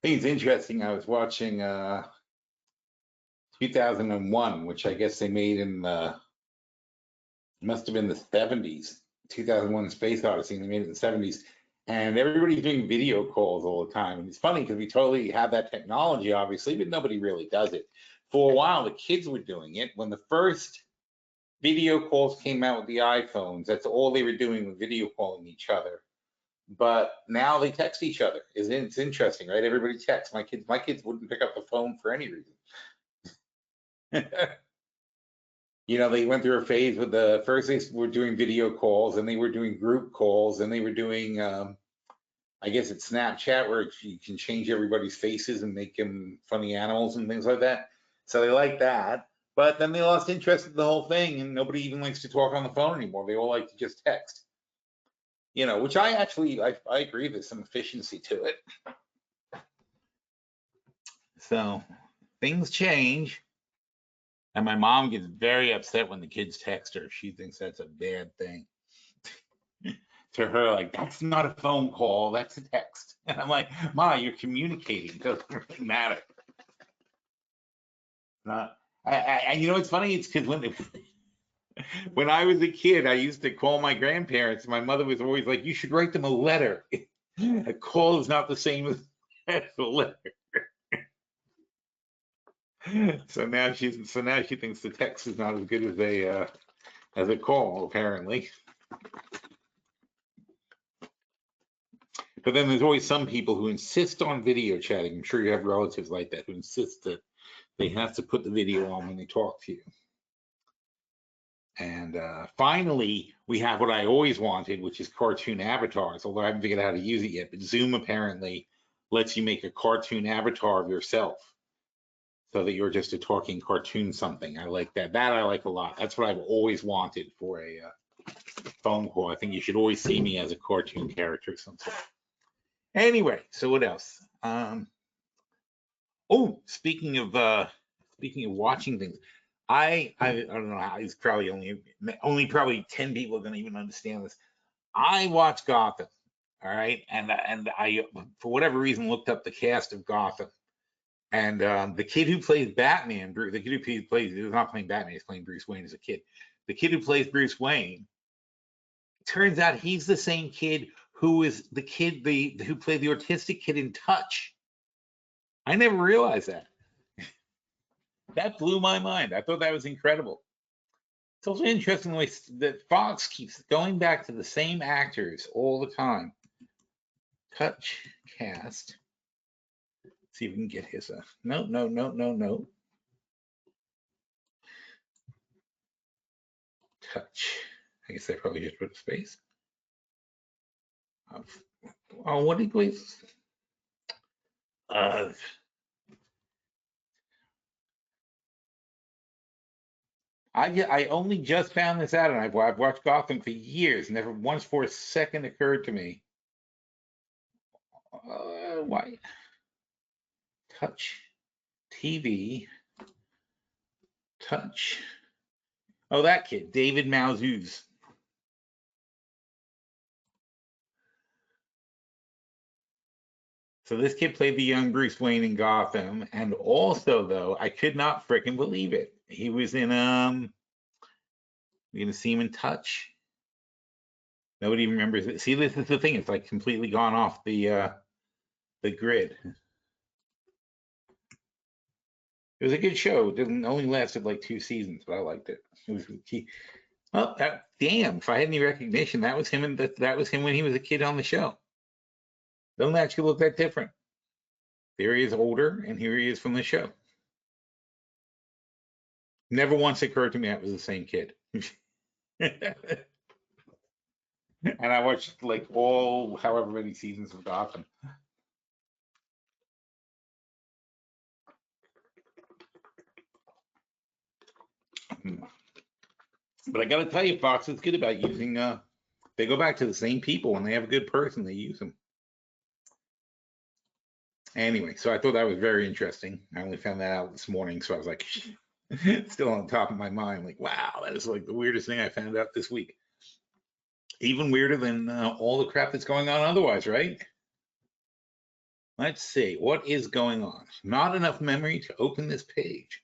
think it's interesting. I was watching 2001, which I guess they made in the must have been the 70s. 2001 Space Odyssey, and they made it in the 70s. And everybody's doing video calls all the time. And it's funny because we totally have that technology, obviously, but nobody really does it. For a while, the kids were doing it. When the first video calls came out with the iPhones, that's all they were doing, was video calling each other. But now they text each other. It's interesting, right? Everybody texts. My kids wouldn't pick up the phone for any reason. You know, they went through a phase with the first they were doing video calls, and they were doing group calls, and they were doing I guess it's Snapchat, where you can change everybody's faces and make them funny animals and things like that. So they like that. But then they lost interest in the whole thing, and nobody even likes to talk on the phone anymore. They all like to just text. You know, which I agree there's some efficiency to it. So things change. And my mom gets very upset when the kids text her. She thinks that's a bad thing. To her, like, that's not a phone call, that's a text. And I'm like, Ma, you're communicating. It doesn't really matter. Not, you know what's funny? It's because when I was a kid, I used to call my grandparents. My mother was always like, you should write them a letter. A call is not the same as a letter. So now she thinks the text is not as good as a call, apparently. But then there's always some people who insist on video chatting. I'm sure you have relatives like that who insist that they have to put the video on when they talk to you. And finally, we have what I always wanted, which is cartoon avatars, although I haven't figured out how to use it yet. But Zoom apparently lets you make a cartoon avatar of yourself so that you're just a talking cartoon something. I like that. That I like a lot. That's what I've always wanted for a phone call. I think you should always see me as a cartoon character of some sort. Anyway, so what else? Oh, speaking of watching things, I don't know how, it's probably only probably 10 people are going to even understand this. I watch Gotham, all right, and I for whatever reason looked up the cast of Gotham, and the kid who plays Batman, the kid who plays, he's not playing Batman, he's playing Bruce Wayne as a kid. The kid who plays Bruce Wayne, turns out he's the same kid who is the kid who played the autistic kid in Touch. I never realized that. That blew my mind. I thought that was incredible. It's also interesting the way that Fox keeps going back to the same actors all the time. Touch cast. See if we can get his no. Touch. I guess I probably just put a space. Oh, what did we? I only just found this out, and I've watched Gotham for years. Never once for a second occurred to me. Why? Touch TV. Touch. Oh, that kid, David Malzuz. So this kid played the young Bruce Wayne in Gotham, and also though I could not freaking believe it. He was in you're gonna see him in Touch. Nobody remembers it. See, this is the thing; it's like completely gone off the grid. It was a good show. It only lasted like 2 seasons, but I liked it. It was key. Well, damn! If I had any recognition, that was him, and that was him when he was a kid on the show. Don't actually look that different. There he is older, and here he is from the show. Never once occurred to me that was the same kid. And I watched like all however many seasons of Gotham. But I gotta tell you, Fox is good about using they go back to the same people. When they have a good person, they use them. Anyway, so I thought that was very interesting. I only found that out this morning, so I was like, still on top of my mind, like, wow, that is like the weirdest thing I found out this week. Even weirder than all the crap that's going on otherwise, right? Let's see, what is going on? Not enough memory to open this page.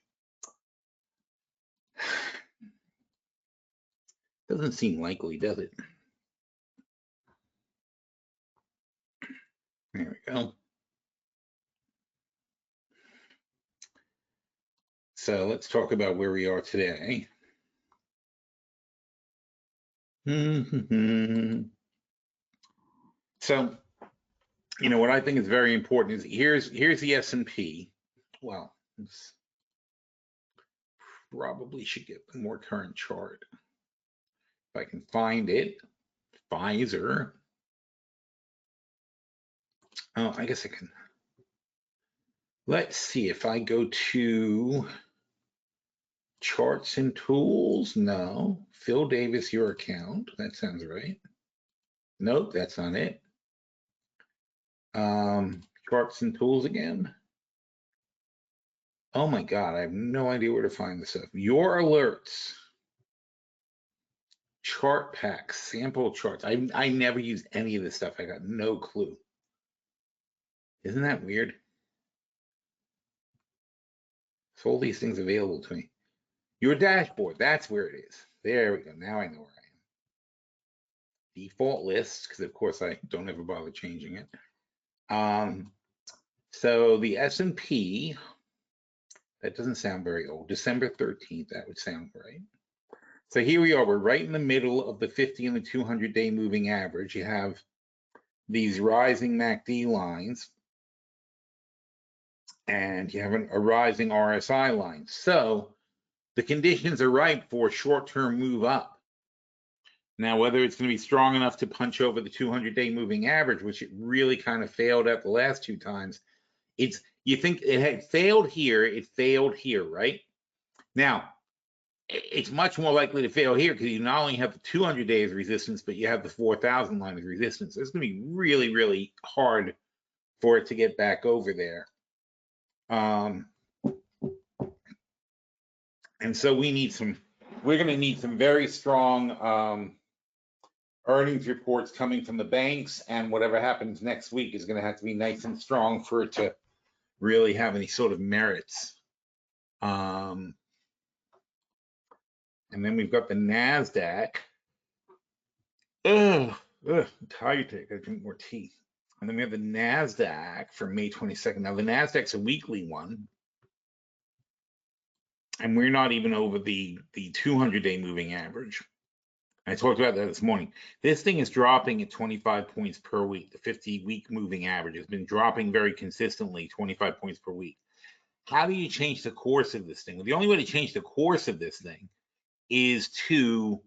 Doesn't seem likely, does it? There we go. So let's talk about where we are today. So, you know, what I think is very important is here's the S&P. Well, probably should get the more current chart. If I can find it, Pfizer. Oh, I guess I can. Let's see if I go to charts and tools. No, Phil Davis, your account. That sounds right. Nope, that's not it. Charts and tools again. Oh my God, I have no idea where to find this stuff. Your alerts. Chart packs, sample charts. I never use any of this stuff. I got no clue. Isn't that weird? So all these things available to me. Your dashboard, that's where it is. There we go. Now I know where I am. Default list, because of course I don't ever bother changing it. So the S&P, that doesn't sound very old. December 13th, that would sound right. So here we are. We're right in the middle of the 50 and the 200-day moving average. You have these rising MACD lines, and you have a rising RSI line. So the conditions are ripe for a short-term move up. Now, whether it's going to be strong enough to punch over the 200-day moving average, which it really kind of failed at the last two times, you think it had failed here, it failed here, right? Now, it's much more likely to fail here because you not only have the 200 days resistance, but you have the 4,000 line of resistance. It's going to be really, really hard for it to get back over there. And so we're going to need some very strong earnings reports coming from the banks, and whatever happens next week is going to have to be nice and strong for it to really have any sort of merits. And then we've got the NASDAQ. Ugh, tired today. I gotta drink more tea. And then we have the NASDAQ for May 22nd. Now the NASDAQ's a weekly one, and we're not even over the 200-day moving average. I talked about that this morning. This thing is dropping at 25 points per week. The 50-week moving average has been dropping very consistently, 25 points per week. How do you change the course of this thing? Well, the only way to change the course of this thing is to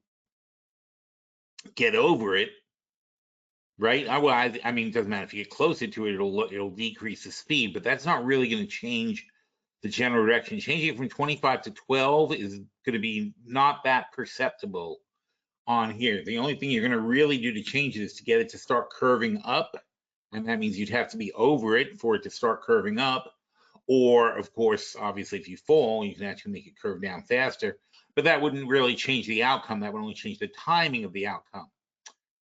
get over it, right? Well, I mean, it doesn't matter if you get closer to it, it'll decrease the speed, but that's not really going to change the general direction. Changing it from 25 to 12 is going to be not that perceptible on here. The only thing you're going to really do to change it is to get it to start curving up, and that means you'd have to be over it for it to start curving up. Or, of course, obviously, if you fall, you can actually make it curve down faster, but that wouldn't really change the outcome. That would only change the timing of the outcome.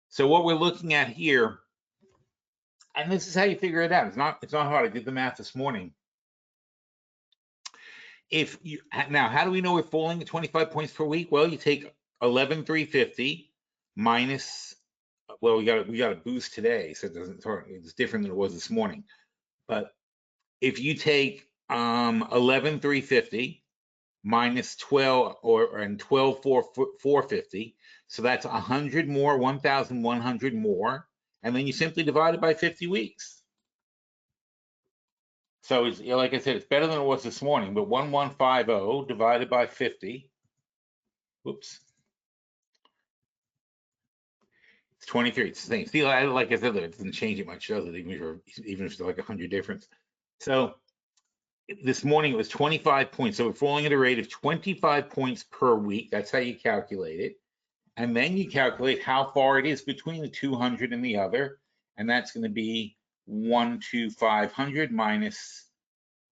So what we're looking at here, and this is how you figure it out. It's not hard. I did the math this morning. Now, how do we know we're falling at 25 points per week? Well, you take 11,350 minus, well, we got a boost today, so it's different than it was this morning. But if you take 11,350 minus 12 and 12,450, so that's 100 more, 1,100 more, and then you simply divide it by 50 weeks. So it's, like I said, it's better than it was this morning, but 1150 divided by 50. Whoops. It's 23. It's the same. See, like I said, it doesn't change it much, does it? Even if it's like 100 difference. So this morning it was 25 points. So we're falling at a rate of 25 points per week. That's how you calculate it. And then you calculate how far it is between the 200 and the other. And that's going to be 1,500 minus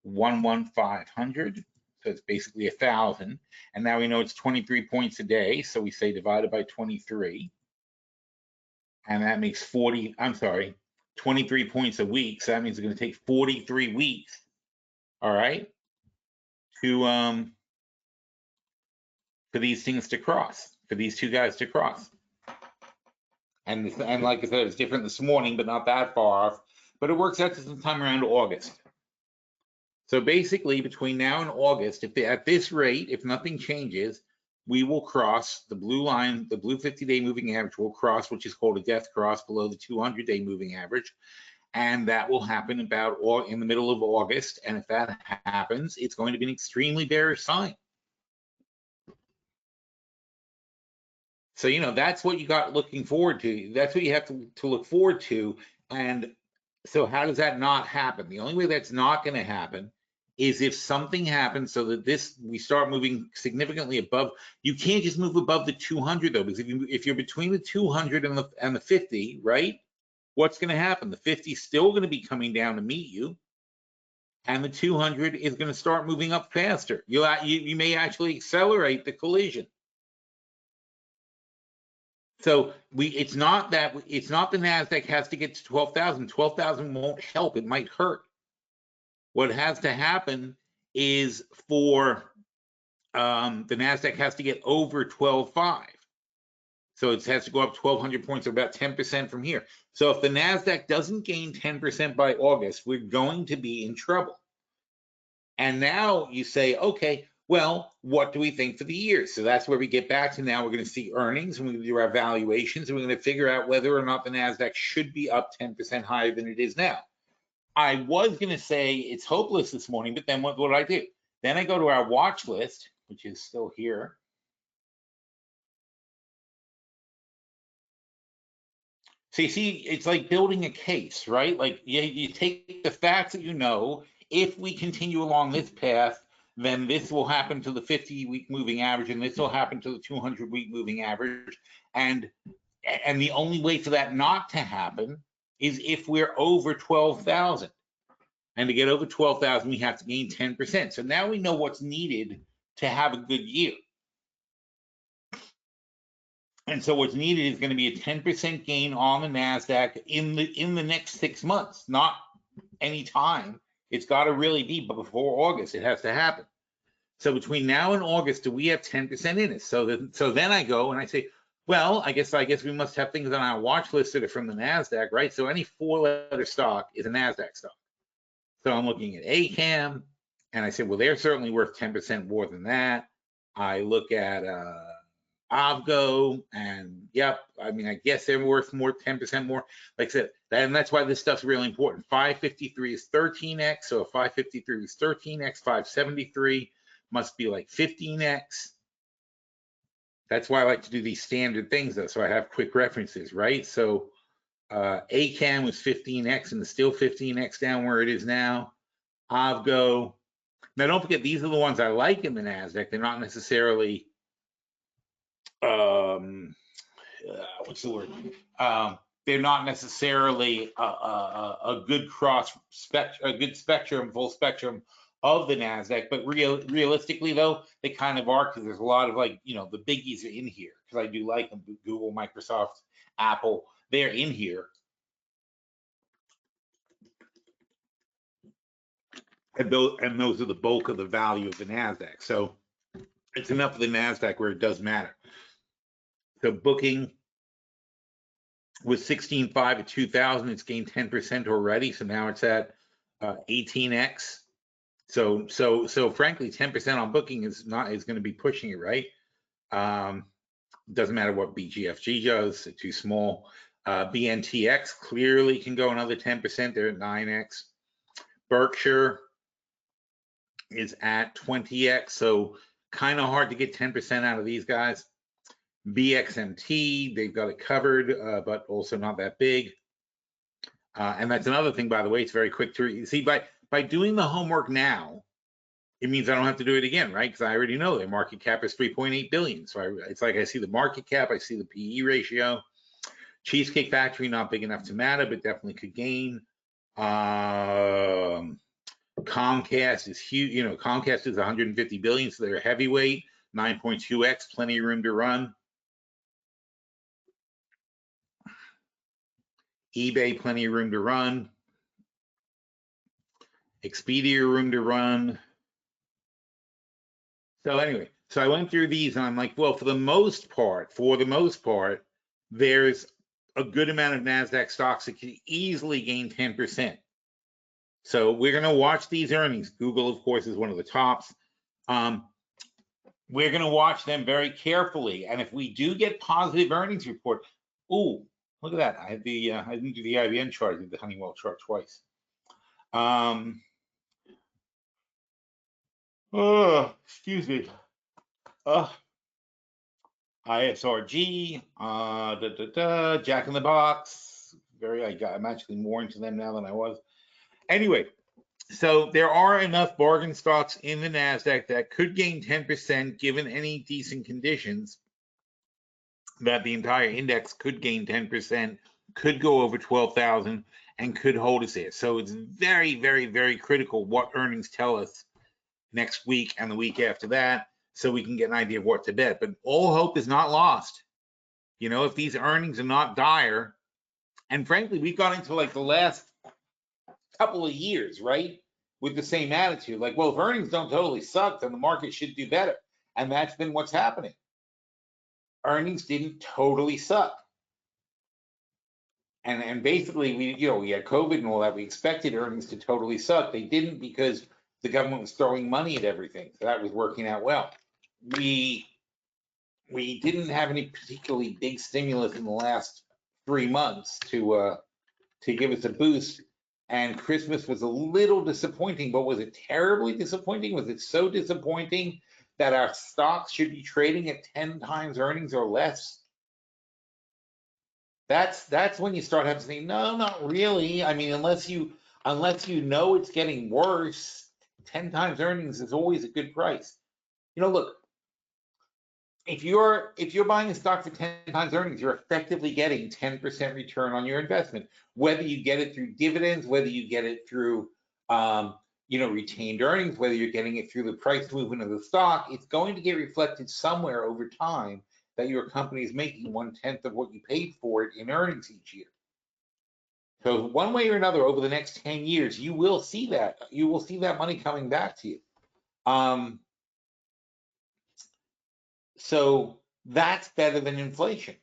1,500. So it's basically 1,000. And now we know it's 23 points a day. So we say divided by 23. And that makes 40, I'm sorry, 23 points a week. So that means it's going to take 43 weeks. All right. To for these things to cross, for these two guys to cross. And like I said, it's different this morning, but not that far off. But it works out to sometime around August. So basically, between now and August, if at this rate, if nothing changes, we will cross the blue line, the blue 50-day moving average will cross, which is called a death cross below the 200-day moving average. And that will happen about in the middle of August. And if that happens, it's going to be an extremely bearish sign. So, you know, that's what you got looking forward to. That's what you have to look forward to. And so how does that not happen? The only way that's not going to happen is if something happens so that we start moving significantly above. You can't just move above the 200 though, because if you're between the 200 and the 50, right? What's going to happen? The 50 is still going to be coming down to meet you, and the 200 is going to start moving up faster. You may actually accelerate the collision. So it's not the NASDAQ has to get to 12,000. 12,000 won't help. It might hurt. What has to happen is for the NASDAQ has to get over 12.5. So it has to go up 1,200 points, or about 10% from here. So if the NASDAQ doesn't gain 10% by August, we're going to be in trouble. And now you say, okay, well, what do we think for the year? So that's where we get back to now. We're going to see earnings, and we're going to do our valuations, and we're going to figure out whether or not the NASDAQ should be up 10% higher than it is now. I was going to say it's hopeless this morning, but then what did I do? Then I go to our watch list, which is still here. So you see, it's like building a case, right? Like you take the facts that you know. If we continue along this path, then this will happen to the 50-week moving average, and this will happen to the 200-week moving average. And the only way for that not to happen is if we're over 12,000. And to get over 12,000, we have to gain 10%. So now we know what's needed to have a good year. And so what's needed is going to be a 10% gain on the NASDAQ in the next 6 months, not any time. It's got to really be before August. It has to happen. So between now and August, do we have 10% in it? So then I go and I say, well, I guess we must have things on our watch list that are from the NASDAQ, right? So any 4-letter stock is a NASDAQ stock. So I'm looking at ACAM, and I say, well, they're certainly worth 10% more than that. I look at Avgo, and yep, I mean, I guess they're worth more, 10% more. Like I said, and that's why this stuff's really important. 553 is 13x, so if 553 is 13x, 573 must be like 15x. That's why I like to do these standard things, though, so I have quick references, right? So ACAM was 15x, and it's still 15x down where it is now. Avgo. Now, don't forget, these are the ones I like in the NASDAQ. They're not necessarily what's the word? They're not necessarily a good spectrum, full spectrum of the NASDAQ, but realistically though, they kind of are, because there's a lot of, like, you know, the biggies are in here, because I do like them. Google, Microsoft, Apple, they're in here. And those are the bulk of the value of the NASDAQ. So it's enough of the NASDAQ where it does matter. So booking with 16.5 at 2,000, it's gained 10% already. So now it's at 18x. So frankly, 10% on booking is going to be pushing it, right? Doesn't matter what BGFG does; it's too small. BNTX clearly can go another 10%. They're at 9x. Berkshire is at 20x. So kind of hard to get 10% out of these guys. BXMT, they've got it covered, but also not that big. And that's another thing, by the way, it's very quick to see. By doing the homework now, it means I don't have to do it again, right? Because I already know their market cap is 3.8 billion. So it's like I see the market cap, I see the PE ratio. Cheesecake Factory, not big enough to matter, but definitely could gain. Comcast is huge. You know, Comcast is 150 billion, so they're a heavyweight, 9.2x, plenty of room to run. eBay, plenty of room to run. Expedia, room to run. So anyway, so I went through these and I'm like, well, for the most part, there's a good amount of NASDAQ stocks that can easily gain 10%. So we're going to watch these earnings. Google, of course, is one of the tops. We're going to watch them very carefully. And if we do get positive earnings report, ooh, look at that. I didn't do the IBM chart, I did the Honeywell chart twice. Excuse me. ISRG, Jack in the Box. I'm actually more into them now than I was. Anyway, so there are enough bargain stocks in the NASDAQ that could gain 10% given any decent conditions, that the entire index could gain 10%, could go over 12,000, and could hold us there. So it's very, very, very critical what earnings tell us next week and the week after that, so we can get an idea of what to bet. But all hope is not lost. You know, if these earnings are not dire, and frankly, we've got into like the last couple of years, right, with the same attitude. Like, well, if earnings don't totally suck, then the market should do better. And that's been what's happening. Earnings didn't totally suck. And basically, we had COVID and all that. We expected earnings to totally suck. They didn't, because the government was throwing money at everything. So that was working out well. We didn't have any particularly big stimulus in the last 3 months to give us a boost. And Christmas was a little disappointing, but was it terribly disappointing? Was it so disappointing that our stocks should be trading at 10 times earnings or less? That's when you start having to say, no, not really. I mean, unless you know it's getting worse, 10 times earnings is always a good price. You know, look, if you're buying a stock for 10 times earnings, you're effectively getting 10% return on your investment, whether you get it through dividends, whether you get it through retained earnings, whether you're getting it through the price movement of the stock. It's going to get reflected somewhere over time that your company is making 1/10 of what you paid for it in earnings each year. So one way or another, over the next 10 years, you will see that. You will see that money coming back to you. So that's better than inflation,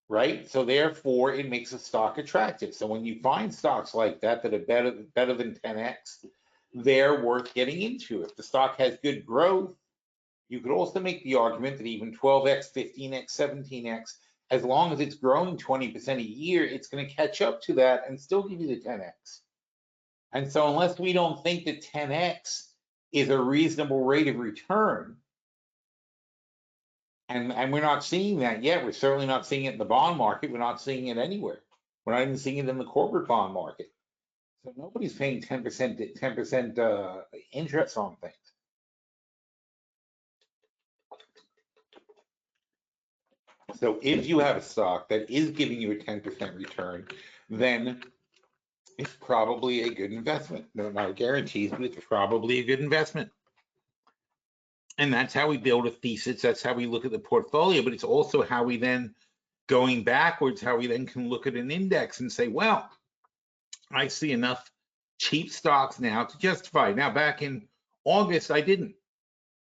right? So therefore, it makes a stock attractive. So when you find stocks like that are better than 10x, they're worth getting into. If the stock has good growth, you could also make the argument that even 12x, 15x, 17x, as long as it's growing 20% a year, it's going to catch up to that and still give you the 10x. And so unless we don't think that 10x is a reasonable rate of return, and we're not seeing that yet. We're certainly not seeing it in the bond market. We're not seeing it anywhere. We're not even seeing it in the corporate bond market. So nobody's paying 10% interest on things. So if you have a stock that is giving you a 10% return, then it's probably a good investment. No, not guarantees, but it's probably a good investment. And that's how we build a thesis. That's how we look at the portfolio, but it's also how we then, going backwards, how we then can look at an index and say, well, I see enough cheap stocks now to justify. Now, back in August, I didn't.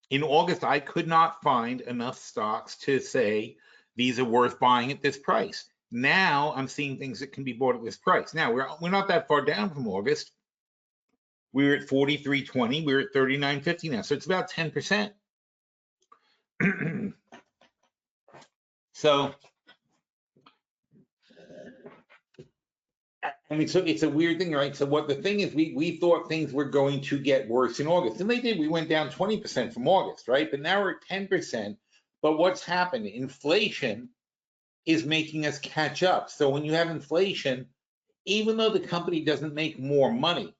In August, I could not find enough stocks to say these are worth buying at this price. Now I'm seeing things that can be bought at this price. Now we're not that far down from August. We were at 43.20. We're at 39.50 now, so it's about 10%. So, I mean, so it's a weird thing, right? So what the thing is, we thought things were going to get worse in August, and they did. We went down 20% from August, right? But now we're at 10%. But what's happened? Inflation is making us catch up. So when you have inflation, even though the company doesn't make more money,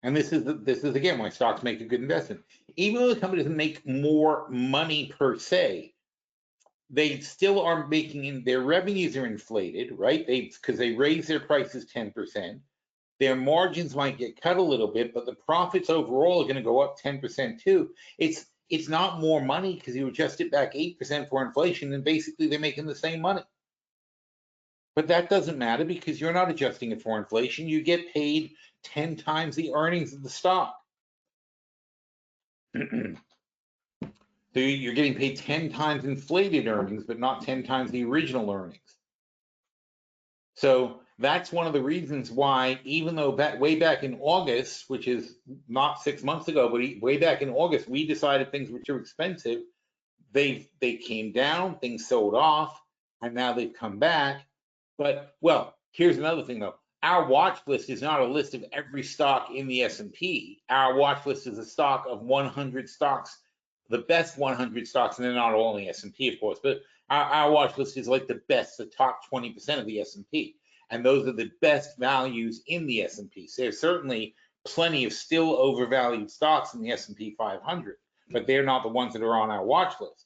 and this is again why stocks make a good investment, even though the company doesn't make more money per se, they still are making their revenues are inflated, right? Because they raise their prices 10%. Their margins might get cut a little bit, but the profits overall are going to go up 10% too. It's not more money because you adjust it back 8% for inflation, and basically they're making the same money. But that doesn't matter because you're not adjusting it for inflation. You get paid 10 times the earnings of the stock. So you're getting paid 10 times inflated earnings, but not 10 times the original earnings. So that's one of the reasons why, even though way back in August, which is not 6 months ago, but way back in August, we decided things were too expensive. They came down, things sold off, and now they've come back. But, well, here's another thing though. Our watch list is not a list of every stock in the S&P. Our watch list is a stock of 100 stocks, the best 100 stocks, and they're not all in the S&P, of course, but our watch list is like the best, the top 20% of the S&P. And those are the best values in the S&P. So there's certainly plenty of still overvalued stocks in the S&P 500, but they're not the ones that are on our watch list.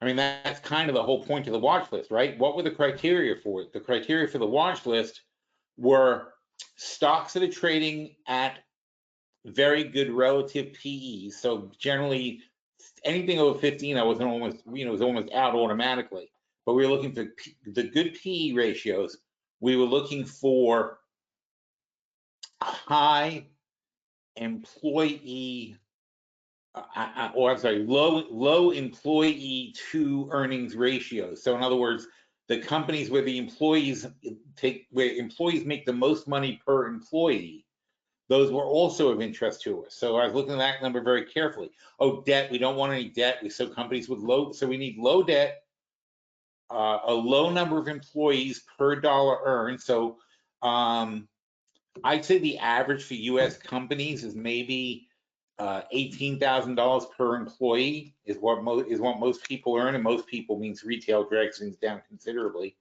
I mean, that's kind of the whole point of the watch list, right? What were the criteria for it? The criteria for the watch list were stocks that are trading at very good relative PE. So generally, anything over 15, I was almost, was almost out automatically. But we were looking for the good PE ratios. We were looking for high employee, low employee to earnings ratios. So in other words, the companies where the employees make the most money per employee, those were also of interest to us. So I was looking at that number very carefully. Oh, debt, we don't want any debt. So companies with low, so we need low debt, a low number of employees per dollar earned. So I'd say the average for US companies is maybe $18,000 per employee is what most people earn, and most people means retail drags things down considerably.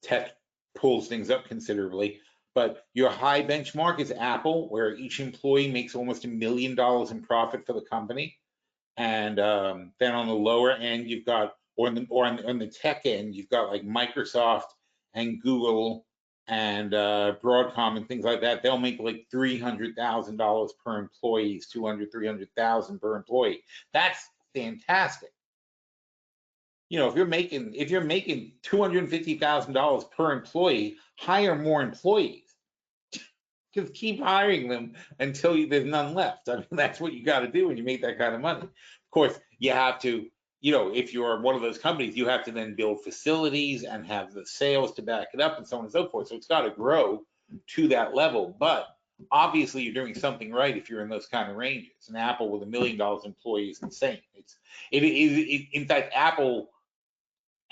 Tech pulls things up considerably. But your high benchmark is Apple, where each employee makes almost $1 million in profit for the company. And then on the lower end, you've got, or on the tech end, you've got like Microsoft and Google and Broadcom and things like that. They'll make like $300,000 per employee, 300,000 per employee. That's fantastic. If you're making $250,000 per employee, hire more employees. Just keep hiring them until there's none left. I mean, that's what you got to do when you make that kind of money. Of course, you have to, if you're one of those companies, you have to then build facilities and have the sales to back it up and so on and so forth. So it's got to grow to that level. But obviously, you're doing something right if you're in those kind of ranges. And Apple with $1 million employees is insane. In fact, Apple,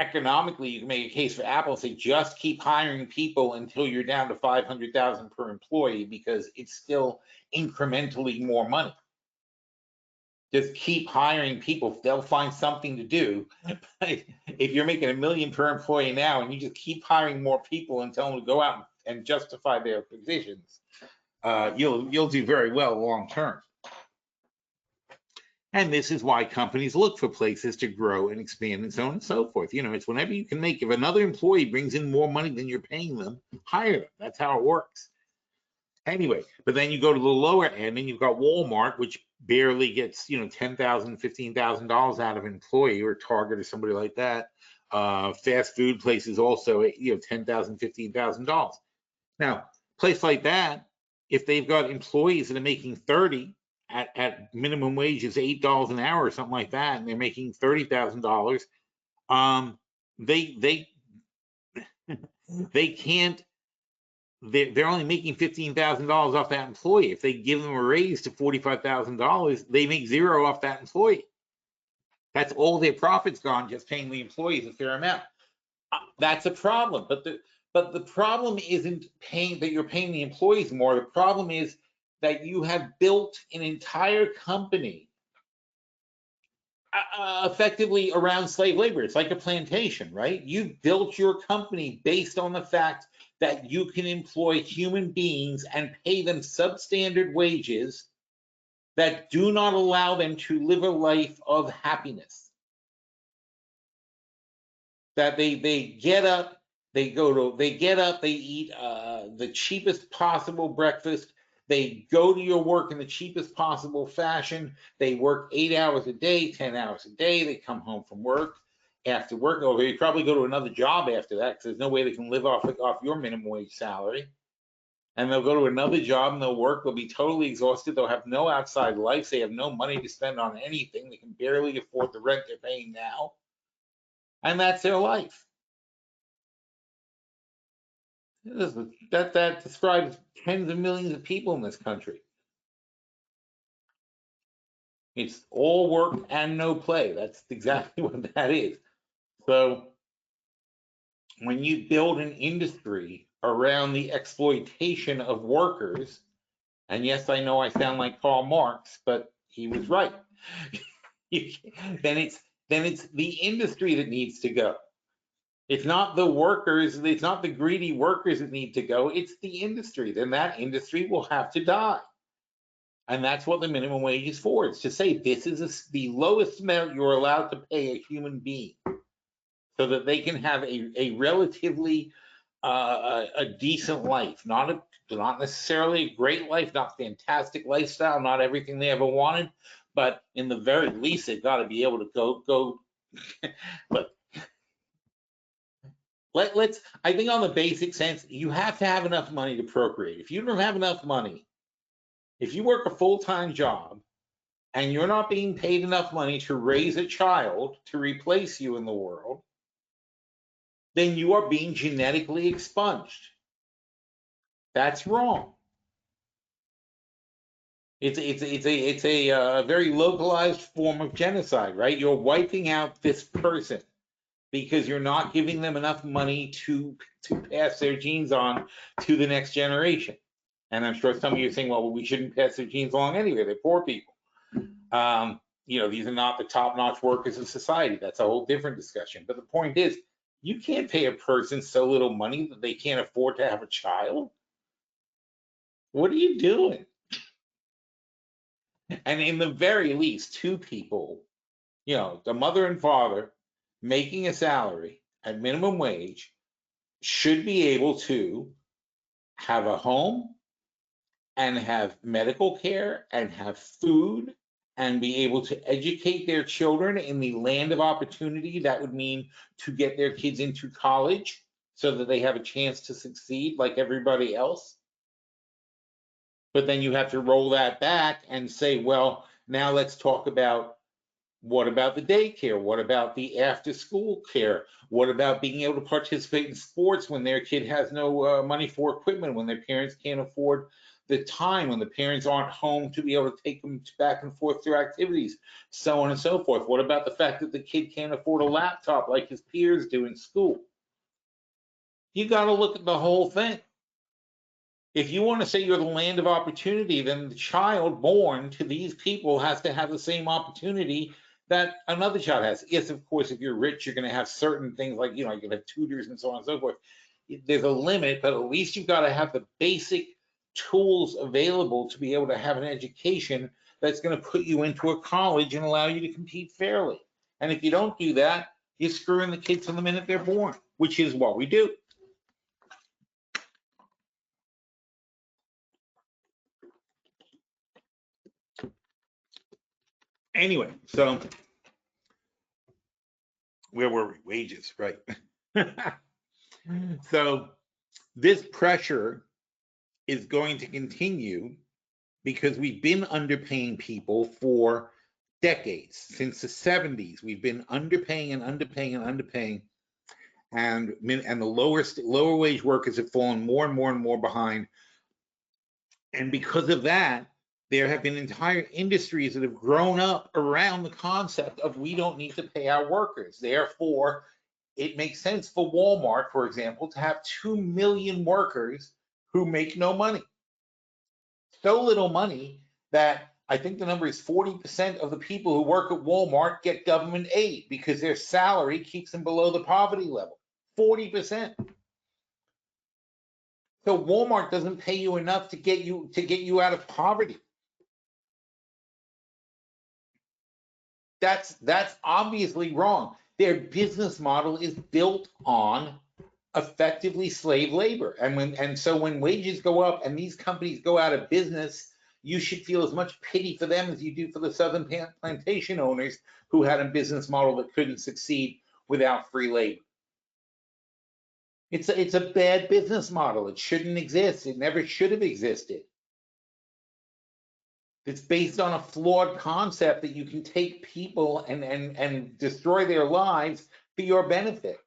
economically, you can make a case for Apple and say, just keep hiring people until you're down to 500,000 per employee, because it's still incrementally more money. Just keep hiring people. They'll find something to do. If you're making $1 million per employee now and you just keep hiring more people and tell them to go out and justify their positions, you'll do very well long term. And this is why companies look for places to grow and expand and so on and so forth. It's whenever you can make, if another employee brings in more money than you're paying them, hire them. That's how it works. Anyway, but then you go to the lower end and you've got Walmart, which barely gets, $10,000, $15,000 out of an employee, or Target or somebody like that. Fast food places also, $10,000, $15,000. Now, place like that, if they've got employees that are making 30, at minimum wage is $8 an hour or something like that, and they're making $30,000, they can't. They're only making $15,000 off that employee. If they give them a raise to $45,000, they make zero off that employee. That's all their profits gone, just paying the employees a fair amount. That's a problem. But the problem isn't that you're paying the employees more. The problem is that you have built an entire company effectively around slave labor. It's like a plantation, right? You've built your company based on the fact that you can employ human beings and pay them substandard wages that do not allow them to live a life of happiness. That they get up, they eat the cheapest possible breakfast. They go to your work in the cheapest possible fashion. They work 8 hours a day, 10 hours a day. They come home from work after work over. You probably go to another job after that because there's no way they can live off your minimum wage salary. And they'll go to another job and they'll work. They'll be totally exhausted. They'll have no outside life. They have no money to spend on anything. They can barely afford the rent they're paying now. And that's their life. That describes tens of millions of people in this country. It's all work and no play. That's exactly what that is. So when you build an industry around the exploitation of workers, and yes, I know I sound like Karl Marx, but he was right. then it's the industry that needs to go. It's not the workers, it's not the greedy workers that need to go, it's the industry. Then that industry will have to die. And that's what the minimum wage is for. It's to say this is the lowest amount you're allowed to pay a human being so that they can have a relatively a decent life, not necessarily a great life, not fantastic lifestyle, not everything they ever wanted, but in the very least, they've got to be able to go. But let's, I think on the basic sense, you have to have enough money to procreate. If you don't have enough money, if you work a full-time job and you're not being paid enough money to raise a child to replace you in the world, then you are being genetically expunged. That's wrong. It's a very localized form of genocide, right? You're wiping out this person because you're not giving them enough money to pass their genes on to the next generation. And I'm sure some of you are saying, well, we shouldn't pass their genes along anyway. They're poor people. These are not the top-notch workers of society. That's a whole different discussion. But the point is, you can't pay a person so little money that they can't afford to have a child. What are you doing? And in the very least, two people, the mother and father, making a salary at minimum wage should be able to have a home and have medical care and have food and be able to educate their children in the land of opportunity. That would mean to get their kids into college so that they have a chance to succeed like everybody else. But then you have to roll that back and say, well, now let's talk about what about the daycare? What about the after school care? What about being able to participate in sports when their kid has no money for equipment, when their parents can't afford the time, when the parents aren't home to be able to take them back and forth through activities, so on and so forth? What about the fact that the kid can't afford a laptop like his peers do in school? You got to look at the whole thing. If you want to say you're the land of opportunity, then the child born to these people has to have the same opportunity that another child has. Yes, of course, if you're rich, you're going to have certain things like, you can have tutors and so on and so forth. There's a limit, but at least you've got to have the basic tools available to be able to have an education that's going to put you into a college and allow you to compete fairly. And if you don't do that, you're screwing the kids from the minute they're born, which is what we do. Anyway, so where were we? Wages, right? So this pressure is going to continue because we've been underpaying people for decades. Since the 70s, we've been underpaying and underpaying and underpaying, and the lower wage workers have fallen more and more and more behind. And because of that, there have been entire industries that have grown up around the concept of we don't need to pay our workers. Therefore, it makes sense for Walmart, for example, to have 2 million workers who make no money. So little money that I think the number is 40% of the people who work at Walmart get government aid because their salary keeps them below the poverty level. 40%. So Walmart doesn't pay you enough to get you out of poverty. That's obviously wrong. Their business model is built on effectively slave labor. And so when wages go up and these companies go out of business, you should feel as much pity for them as you do for the Southern plantation owners who had a business model that couldn't succeed without free labor. It's a bad business model. It shouldn't exist. It never should have existed. It's based on a flawed concept that you can take people and destroy their lives for your benefit.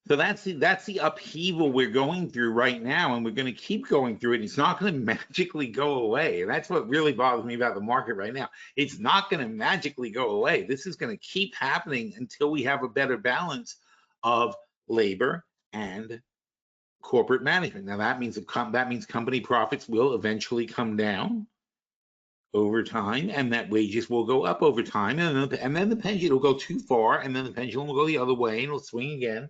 So that's the upheaval we're going through right now, and we're going to keep going through it. It's not going to magically go away. That's what really bothers me about the market right now. It's not going to magically go away. This is going to keep happening until we have a better balance of labor and corporate management. Now that means company profits will eventually come down over time, and that wages will go up over time, and then the pendulum will go too far, and then the pendulum will go the other way, and it'll swing again.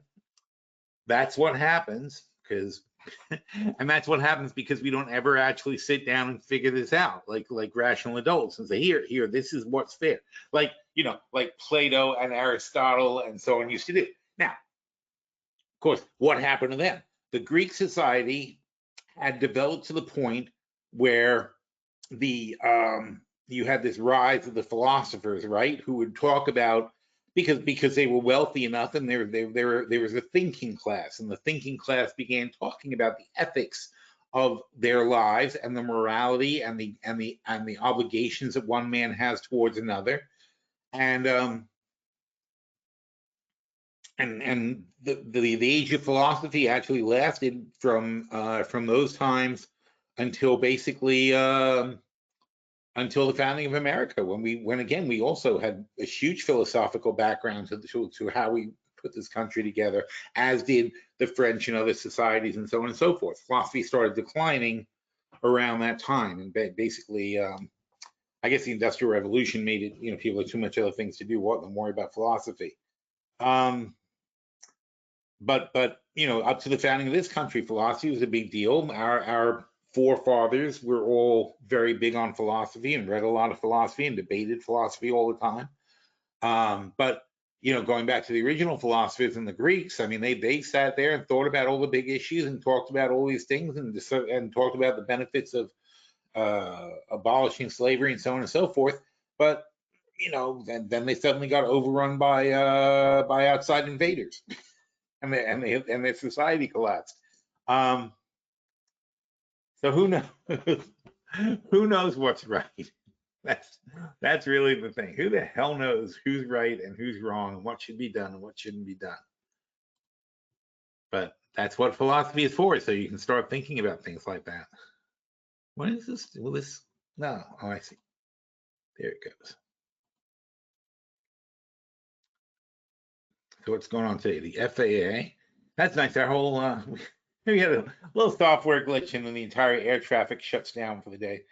That's what happens because we don't ever actually sit down and figure this out like rational adults and say, here, this is what's fair. Like Plato and Aristotle and so on used to do. Now, of course, what happened to them? The Greek society had developed to the point where you had this rise of the philosophers, right, who would talk about, because they were wealthy enough, and there was a thinking class, and the thinking class began talking about the ethics of their lives and the morality and the obligations that one man has towards another, and the age of philosophy actually lasted from those times until basically until the founding of America, when again we also had a huge philosophical background to how we put this country together, as did the French and other societies and so on and so forth. Philosophy started declining around that time, and basically, I guess the Industrial Revolution made it, people had too much other things to do than worry about philosophy. But up to the founding of this country, philosophy was a big deal. Our forefathers were all very big on philosophy and read a lot of philosophy and debated philosophy all the time. But going back to the original philosophers and the Greeks, I mean, they sat there and thought about all the big issues and talked about all these things and talked about the benefits of abolishing slavery and so on and so forth. But then they suddenly got overrun by outside invaders, and their society collapsed. So who knows? Who knows what's right? That's really the thing. Who the hell knows who's right and who's wrong, and what should be done and what shouldn't be done? But that's what philosophy is for, so you can start thinking about things like that. What is this? Will this? No. Oh, I see. There it goes. So what's going on today? The FAA. That's nice. Our whole we had a little software glitch and then the entire air traffic shuts down for the day.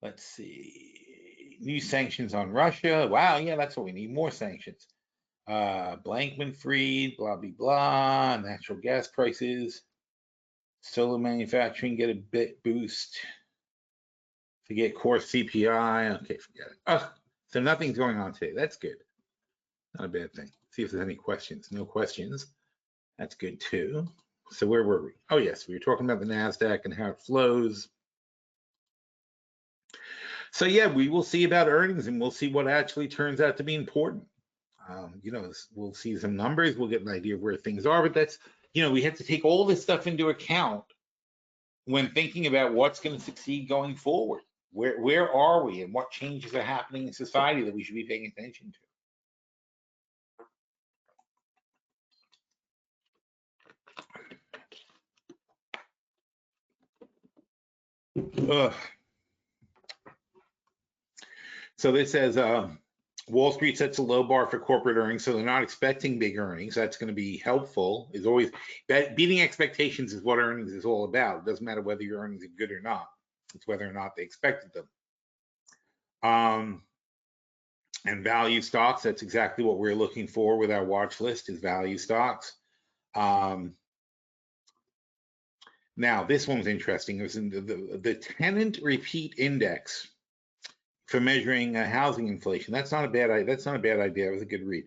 Let's see. New sanctions on Russia. Wow, yeah, that's what we need. More sanctions. Blankman-Fried, blah, blah, blah. Natural gas prices. Solar manufacturing get a bit boost. Forget core CPI. Okay, forget it. Oh, so nothing's going on today. That's good. Not a bad thing. See if there's any questions. No questions. That's good too. So where were we? Oh yes, we were talking about the NASDAQ and how it flows. So yeah, we will see about earnings, and we'll see what actually turns out to be important. We'll see some numbers. We'll get an idea of where things are. But that's, we have to take all this stuff into account when thinking about what's going to succeed going forward. Where are we, and what changes are happening in society that we should be paying attention to? So this says Wall Street sets a low bar for corporate earnings, so they're not expecting big earnings. That's going to be helpful. Is always beating expectations is what earnings is all about. It doesn't matter whether your earnings are good or not. It's whether or not they expected them. And value stocks, that's exactly what we're looking for with our watch list, is value stocks. Now, this one's interesting. It was in the tenant repeat index for measuring housing inflation. That's not a bad idea. It was a good read.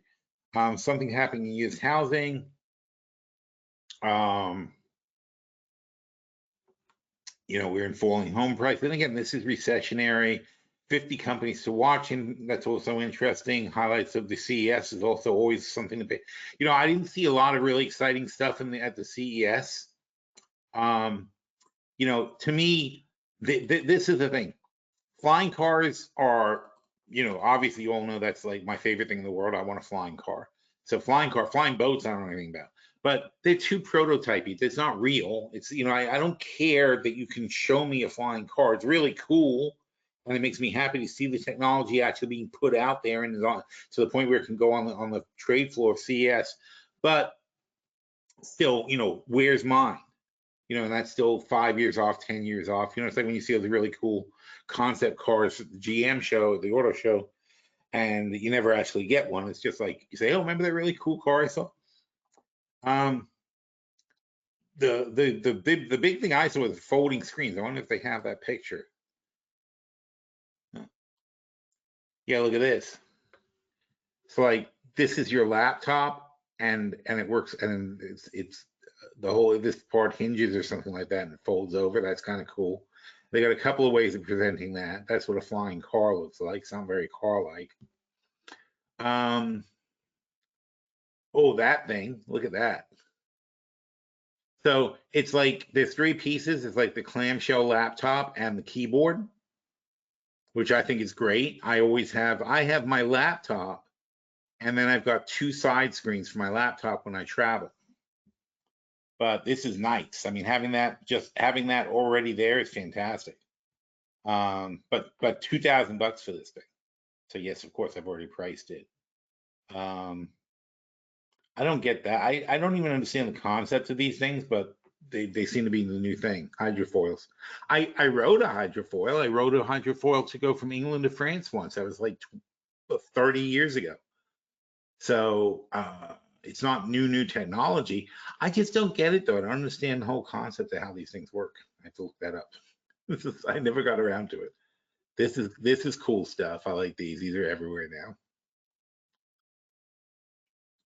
Something happening in used housing. we're in falling home price. And again, this is recessionary. 50 companies to watch, and that's also interesting. Highlights of the CES is also always something to pay. I didn't see a lot of really exciting stuff at the CES. To me, this is the thing. Flying cars are, obviously you all know that's like my favorite thing in the world. I want a flying car. So flying boats, I don't know anything about. But they're too prototypey. It's not real. It's, I don't care that you can show me a flying car. It's really cool. And it makes me happy to see the technology actually being put out there and is on to the point where it can go on the trade floor of CES. But still, where's mine? And that's still 5 years off, 10 years off. It's like when you see those really cool concept cars at the GM show, the auto show, and you never actually get one. It's just like you say, oh, remember that really cool car I saw? The big thing I saw was folding screens. I wonder if they have that picture. Yeah, look at this. So like this is your laptop, and it works, and it's the whole this part hinges or something like that, and it folds over. That's kind of cool. They got a couple of ways of presenting that. That's what a flying car looks like. It's not very car-like. Oh, that thing. Look at that. So it's like there's three pieces. It's like the clamshell laptop and the keyboard, which I think is great. I have my laptop, and then I've got two side screens for my laptop when I travel. But this is nice. I mean, having that already there is fantastic. But $2,000 for this thing. So yes, of course, I've already priced it. I don't get that. I don't even understand the concept of these things, but they seem to be the new thing. Hydrofoils. I rode a hydrofoil. I rode a hydrofoil to go from England to France once. That was like 30 years ago. So it's not new technology. I just don't get it though. I don't understand the whole concept of how these things work. I have to look that up. I never got around to it. This is cool stuff. I like these. These are everywhere now.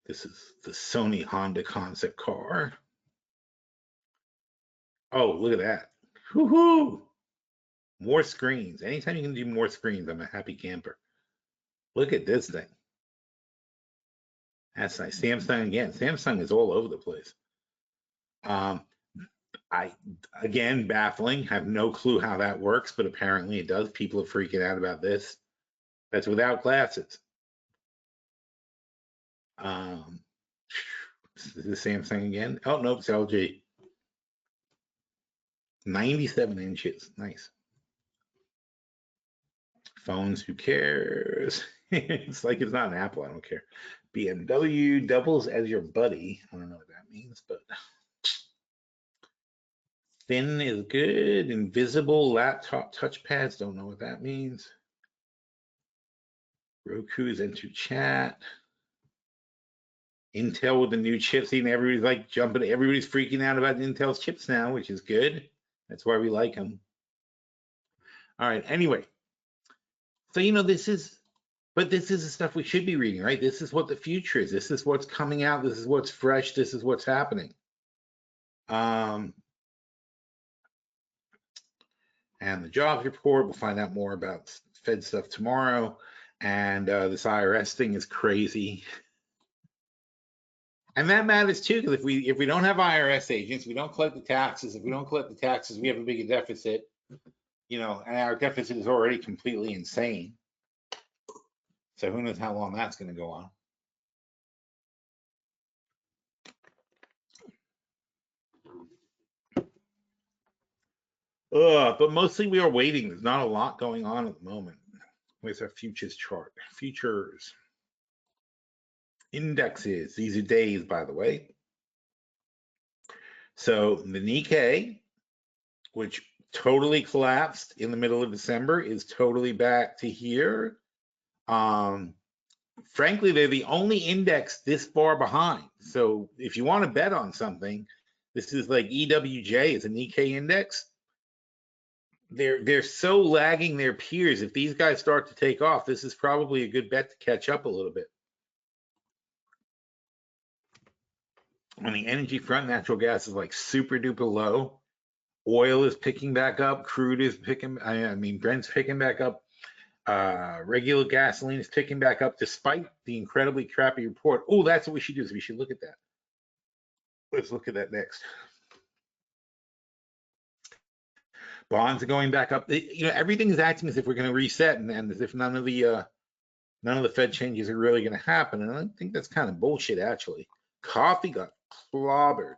This is the Sony Honda concept car. Oh, look at that. Woohoo! More screens. Anytime you can do more screens, I'm a happy camper. Look at this thing. That's nice. Samsung again. Samsung is all over the place. Again, baffling. Have no clue how that works, but apparently it does. People are freaking out about this. That's without glasses. Is this Samsung again? Oh, nope, it's LG. 97 inches. Nice. Phones, who cares? It's like it's not an Apple, I don't care. BMW doubles as your buddy. I don't know what that means, but thin is good. Invisible laptop touchpads, don't know what that means. Roku's into chat. Intel with the new chips, even everybody's like jumping, everybody's freaking out about Intel's chips now, which is good. That's why we like them. All right, anyway. So, this is the stuff we should be reading, right? This is what the future is. This is what's coming out. This is what's fresh. This is what's happening. And the jobs report, we'll find out more about Fed stuff tomorrow. And this IRS thing is crazy. And that matters too, because if we don't have IRS agents, we don't collect the taxes. If we don't collect the taxes, we have a bigger deficit. And our deficit is already completely insane. So who knows how long that's going to go on. But mostly we are waiting. There's not a lot going on at the moment. Where's our futures chart? Futures. Indexes. These are days, by the way. So the Nikkei, which totally collapsed in the middle of December, is totally back to here. Frankly, they're the only index this far behind. So if you want to bet on something, this is like EWJ is a Nikkei index. They're so lagging their peers. If these guys start to take off, this is probably a good bet to catch up a little bit. On the energy front, natural gas is like super duper low. Oil is picking back up. Crude is picking, I mean, Brent's picking back up. Regular gasoline is picking back up despite the incredibly crappy report. Oh, that's what we should do. Is we should look at that. Let's look at that next. Bonds are going back up. You know, everything is acting as if we're going to reset, and as if none of the Fed changes are really going to happen. And I think that's kind of bullshit, actually. Coffee got clobbered.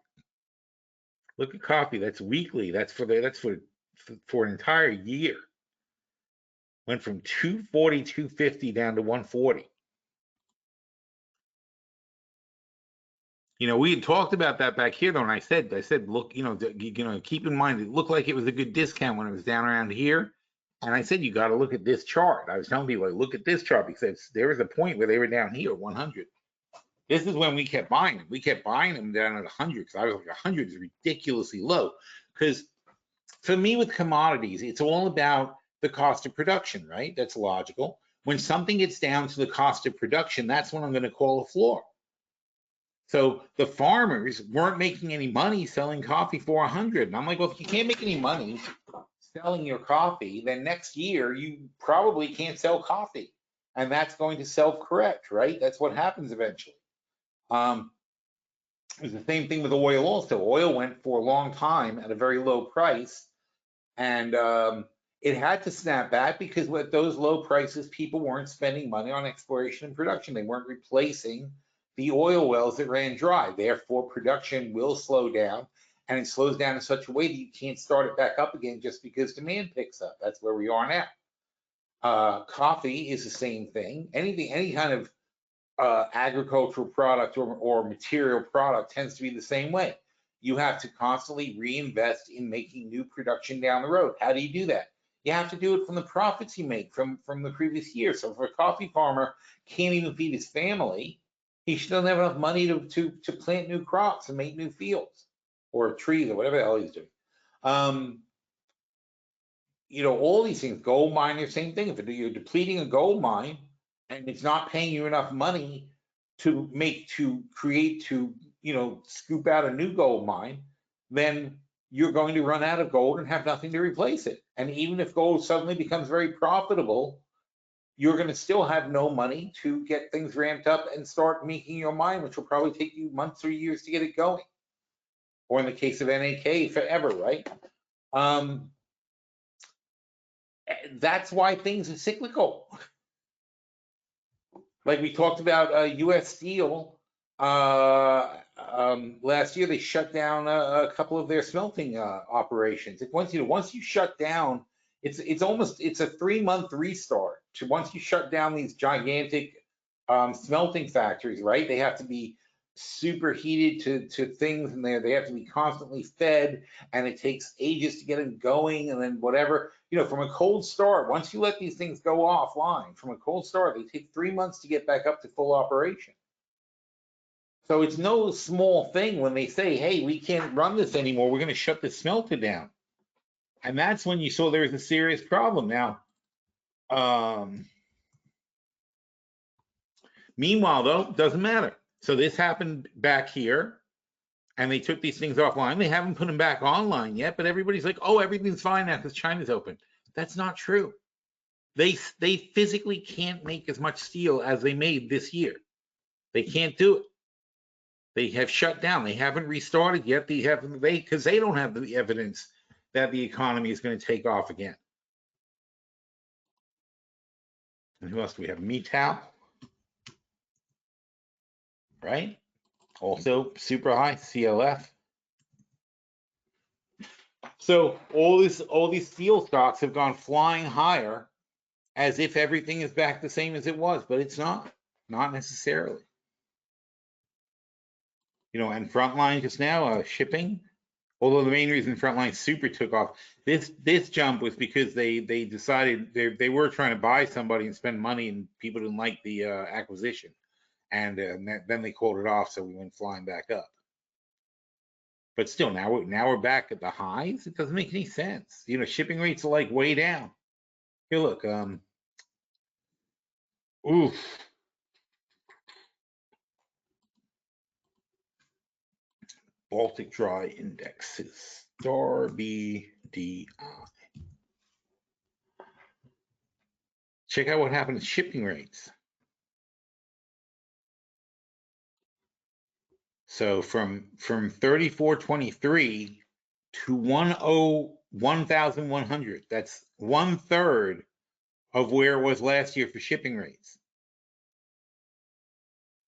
Look at coffee. That's weekly. That's for an entire year. Went from 240, 250 down to 140. You know, we had talked about that back here, though, and I said, look, keep in mind, it looked like it was a good discount when it was down around here. And I said, you got to look at this chart. I was telling people, like, look at this chart because there was a point where they were down here, 100. This is when we kept buying them. We kept buying them down at 100 because I was like, 100 is ridiculously low. Because for me with commodities, it's all about the cost of production, right? That's logical. When something gets down to the cost of production, that's when I'm going to call a floor. So the farmers weren't making any money selling coffee for 100. And I'm like, well, if you can't make any money selling your coffee, then next year you probably can't sell coffee. And that's going to self-correct, right? That's what happens eventually. It was the same thing with oil also. Oil went for a long time at a very low price. And it had to snap back because with those low prices, people weren't spending money on exploration and production. They weren't replacing the oil wells that ran dry. Therefore, production will slow down, and it slows down in such a way that you can't start it back up again just because demand picks up. That's where we are now. Coffee is the same thing. Any kind of agricultural product or material product tends to be the same way. You have to constantly reinvest in making new production down the road. How do you do that? You have to do it from the profits you make from the previous year. So if a coffee farmer can't even feed his family, he doesn't have enough money to plant new crops and make new fields or trees or whatever the hell he's doing. You know, all these things, gold mine, same thing. If you're depleting a gold mine and it's not paying you enough money to scoop out a new gold mine, then you're going to run out of gold and have nothing to replace it. And even if gold suddenly becomes very profitable, you're going to still have no money to get things ramped up and start making your mine, which will probably take you months or years to get it going. Or in the case of NAK, forever, right? That's why things are cyclical. Like we talked about U.S. Steel last year, they shut down a couple of their smelting operations. Once you shut down, it's a 3-month restart. Once you shut down these gigantic smelting factories, right? They have to be superheated to things, and they have to be constantly fed, and it takes ages to get them going, and then whatever. You know, from a cold start, once you let these things go offline, from a cold start, they take 3 months to get back up to full operation. So it's no small thing when they say, hey, we can't run this anymore, we're going to shut the smelter down. And that's when you saw there's a serious problem. Now, meanwhile, though, doesn't matter. So this happened back here, and they took these things offline. They haven't put them back online yet, but everybody's like, oh, everything's fine now because China's open. That's not true. They physically can't make as much steel as they made this year. They can't do it. They have shut down. They haven't restarted yet. Because they don't have the evidence that the economy is going to take off again. And who else do we have? Metal, right? Also super high, CLF. So all these steel stocks have gone flying higher as if everything is back the same as it was, but it's not necessarily. You know, and Frontline just now, shipping, although the main reason Frontline super took off, this jump was because they decided they were trying to buy somebody and spend money, and people didn't like the acquisition, and then they called it off, so we went flying back up. But still, now we're back at the highs. It doesn't make any sense. You know, shipping rates are like way down. Here, look, oof. Baltic Dry indexes. RBDI. Check out what happened to shipping rates. So from 34.23 to 1,100. That's 1/3 of where it was last year for shipping rates.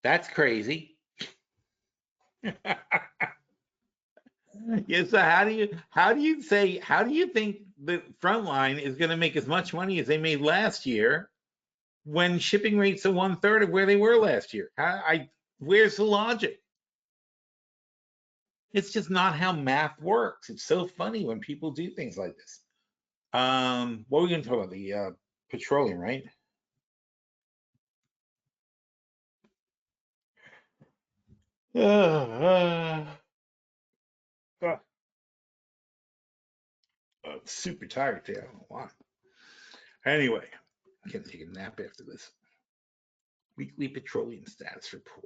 That's crazy. Yeah, so how do you think the front line is going to make as much money as they made last year when shipping rates are 1/3 of where they were last year? Where's the logic? It's just not how math works. It's so funny when people do things like this. What are we going to talk about? The petroleum, right? Super tired today. I don't know why. Anyway, I'm going to take a nap after this. Weekly petroleum status report.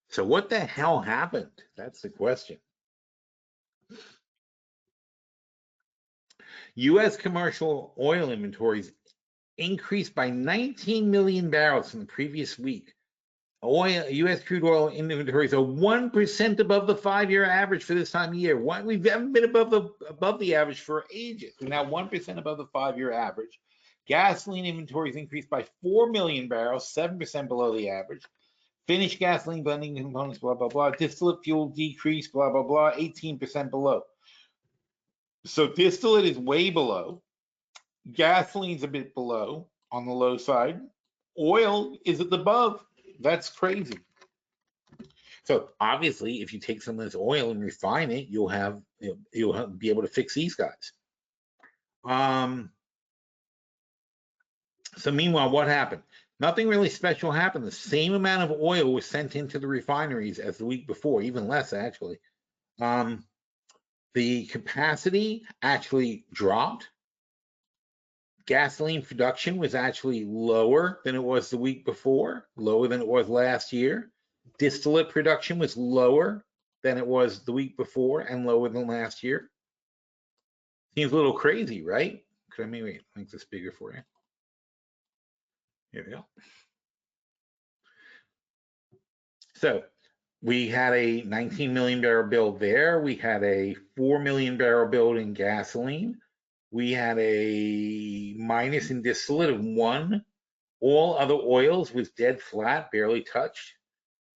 So what the hell happened? That's the question. U.S. commercial oil inventories increased by 19 million barrels from the previous week. U.S. crude oil inventories are 1% above the 5-year average for this time of year. We haven't been above the average for ages. We're now 1% above the 5-year average. Gasoline inventories increased by 4 million barrels, 7% below the average. Finished gasoline blending components, blah, blah, blah. Distillate fuel decreased, blah, blah, blah, 18% below. So distillate is way below. Gasoline's a bit below on the low side. Oil is at the above. That's crazy. So obviously, if you take some of this oil and refine it, you'll be able to fix these guys. So meanwhile, what happened? Nothing really special happened. The same amount of oil was sent into the refineries as the week before, even less actually. The capacity actually dropped. Gasoline production was actually lower than it was the week before, lower than it was last year. Distillate production was lower than it was the week before and lower than last year. Seems a little crazy, right? Could I maybe make this bigger for you? Here we go. So we had a 19 million barrel build there. We had a 4 million barrel build in gasoline. We had a minus in distillate of 1. All other oils was dead flat, barely touched.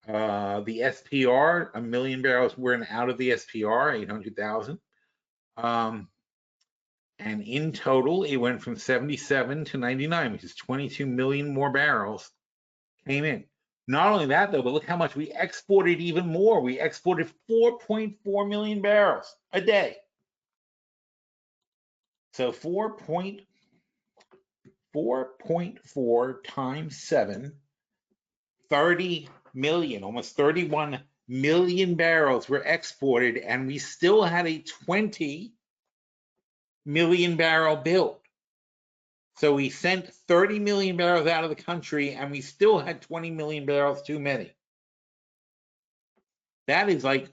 The SPR, 1 million barrels were out of the SPR, 800,000. And in total, it went from 77 to 99, which is 22 million more barrels came in. Not only that, though, but look how much we exported even more. We exported 4.4 million barrels a day. So 4.4 times 7, 30 million, almost 31 million barrels were exported, and we still had a 20 million barrel build. So we sent 30 million barrels out of the country, and we still had 20 million barrels too many. That is like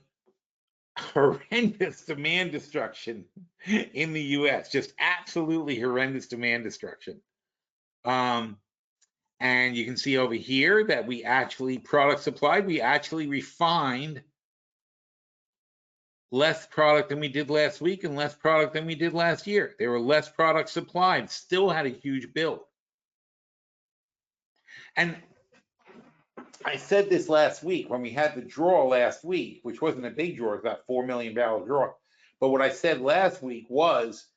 horrendous demand destruction in the US, just absolutely horrendous demand destruction. And you can see over here that we actually, product supplied, we actually refined less product than we did last week and less product than we did last year. There were less products supplied, still had a huge build. And I said this last week when we had the draw last week, which wasn't a big draw, it was about 4 million barrel draw. But what I said last week was,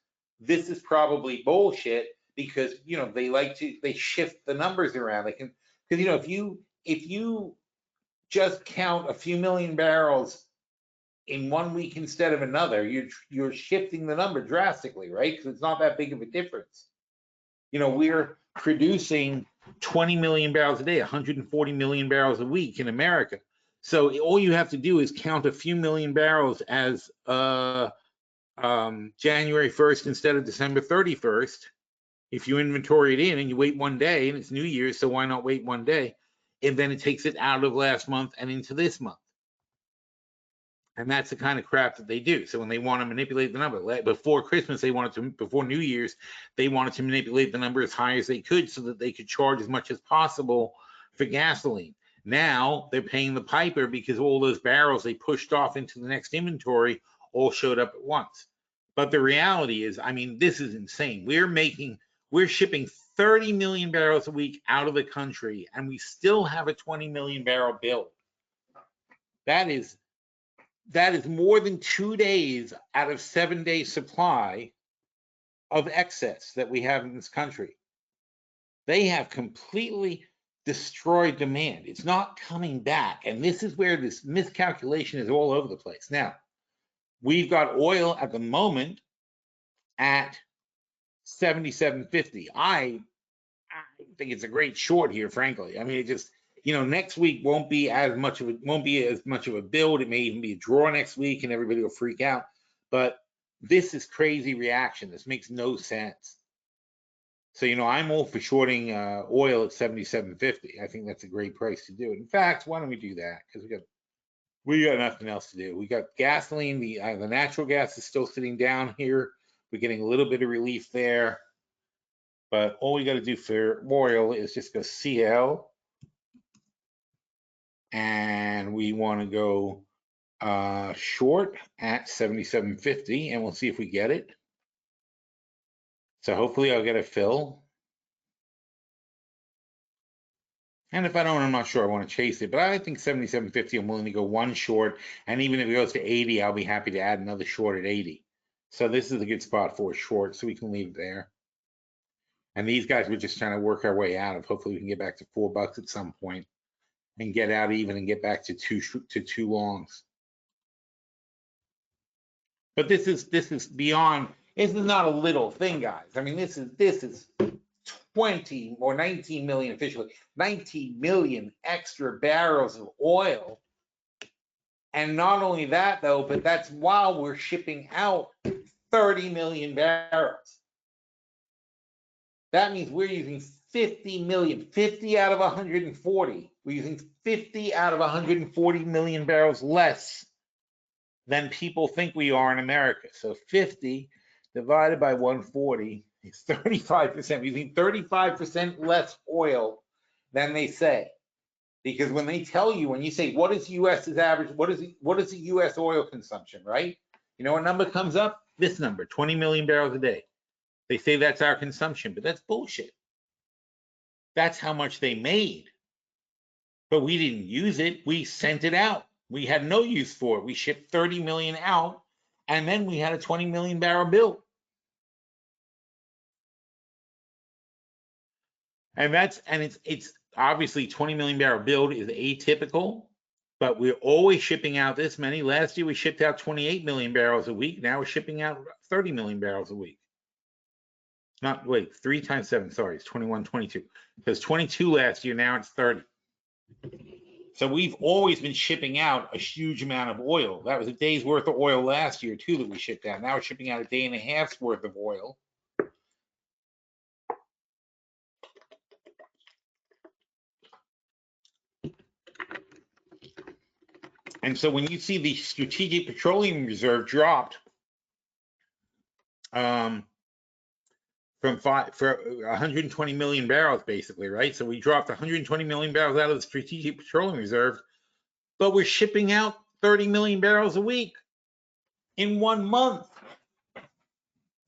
this is probably bullshit because, you know, they shift the numbers around. They can, because, you know, if you just count a few million barrels in 1 week instead of another, you're shifting the number drastically, right? Because it's not that big of a difference. You know, we're producing 20 million barrels a day, 140 million barrels a week in America. So all you have to do is count a few million barrels as January 1st instead of December 31st. If you inventory it in and you wait 1 day, and it's New Year's, so why not wait 1 day? And then it takes it out of last month and into this month. And that's the kind of crap that they do. So when they want to manipulate the number, before Christmas, before New Year's, they wanted to manipulate the number as high as they could so that they could charge as much as possible for gasoline. Now they're paying the piper because all those barrels they pushed off into the next inventory all showed up at once. But the reality is, I mean, this is insane. We're shipping 30 million barrels a week out of the country, and we still have a 20 million barrel bill. That is more than 2 days out of 7 days supply of excess that we have in this country. They have completely destroyed demand. It's not coming back. And this is where this miscalculation is all over the place. Now, we've got oil at the moment at 77.50. I think it's a great short here, frankly. I mean, it just, next week won't be as much of a build. It may even be a draw next week and everybody will freak out. But this is crazy reaction. This makes no sense. So, I'm all for shorting oil at 77.50. I think that's a great price to do it. In fact, why don't we do that? Because we got nothing else to do. We got gasoline. The natural gas is still sitting down here. We're getting a little bit of relief there. But all we got to do for oil is just go CL. And we want to go short at 77.50, and we'll see if we get it. So hopefully I'll get a fill. And if I don't, I'm not sure I want to chase it, but I think 77.50, I'm willing to go one short. And even if it goes to 80, I'll be happy to add another short at 80. So this is a good spot for a short, so we can leave it there. And these guys were just trying to work our way out of. Hopefully we can get back to $4 at some point and get out even and get back to two longs. But this is beyond. This is not a little thing, guys. I mean, this is 20 or 19 million officially, 19 million extra barrels of oil. And not only that, though, but that's while we're shipping out 30 million barrels. That means we're using 50 million, 50 out of 140. We're using 50 out of 140 million barrels less than people think we are in America. So 50 divided by 140 is 35%. We're using 35% less oil than they say. Because when they tell you, when you say, what is US's average, what is the US oil consumption, right? You know what number comes up? This number, 20 million barrels a day. They say that's our consumption, but that's bullshit. That's how much they made. But we didn't use it. We sent it out. We had no use for it. We shipped 30 million out, and then we had a 20 million barrel bill. And it's obviously 20 million barrel build is atypical, but we're always shipping out this many. Last year we shipped out 28 million barrels a week. Now we're shipping out 30 million barrels a week. Not, wait, 3 times 7, sorry, it's 21, 22. Because 22 last year, now it's 30. So we've always been shipping out a huge amount of oil. That was a day's worth of oil last year, too, that we shipped out. Now we're shipping out a day and a half's worth of oil. And so when you see the strategic petroleum reserve dropped for 120 million barrels, basically, right? So we dropped 120 million barrels out of the strategic petroleum reserve, but we're shipping out 30 million barrels a week in 1 month.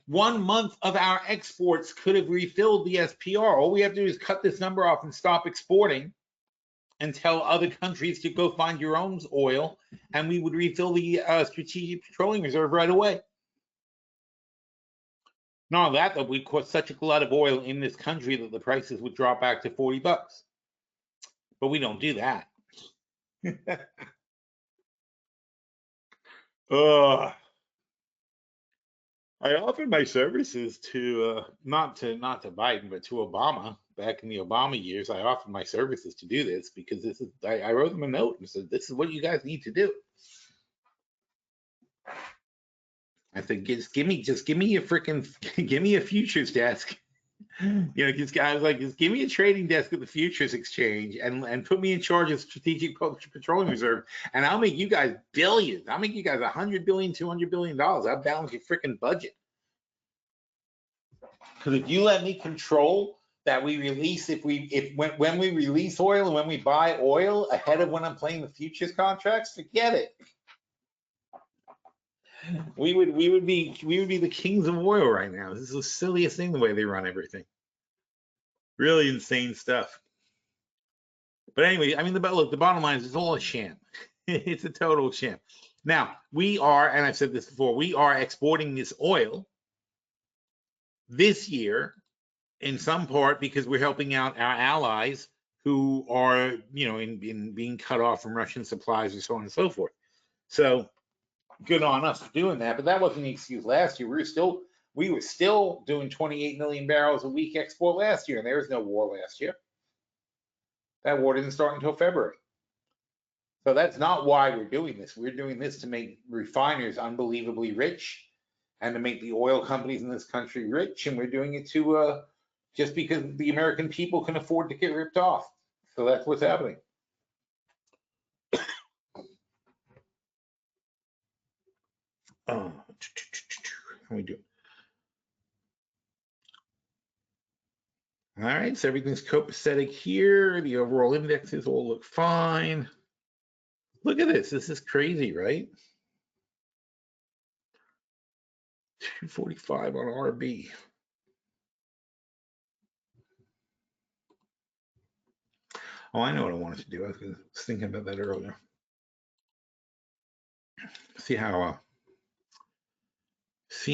1 month of our exports could have refilled the SPR. All we have to do is cut this number off and stop exporting and tell other countries to go find your own oil, and we would refill the strategic petroleum reserve right away. Not only that, though, we caught such a glut of oil in this country that the prices would drop back to $40. But we don't do that. I offered my services to not to Biden, but to Obama back in the Obama years. I offered my services to do this because this is. I wrote them a note and said, "This is what you guys need to do." I said, just give me a freaking, give me a futures desk, I was like, just give me a trading desk at the futures exchange and put me in charge of strategic petroleum reserve, and I'll make you guys billions. I'll make you guys $100 billion, $200 billion. I'll balance your freaking budget. Because if you let me control that we release, when we release oil and when we buy oil ahead of when I'm playing the futures contracts, forget it. We would be the kings of oil right now. This is the silliest thing, the way they run everything. Really insane stuff. But anyway, I mean, the bottom line is it's all a sham. It's a total sham. Now, we are, and I've said this before, we are exporting this oil this year in some part because we're helping out our allies who are, in being cut off from Russian supplies and so on and so forth. So good on us for doing that. But that wasn't the excuse last year. We were still doing 28 million barrels a week export last year, and there was no war last year. That war didn't start until February. So that's not why we're doing this. We're doing this to make refiners unbelievably rich and to make the oil companies in this country rich. And we're doing it to just because the American people can afford to get ripped off. So that's what's happening. How we do? All right, so everything's copacetic here. The overall indexes all look fine. Look at this. This is crazy, right? 245 on RB. Oh, I know what I wanted to do. I was thinking about that earlier. See how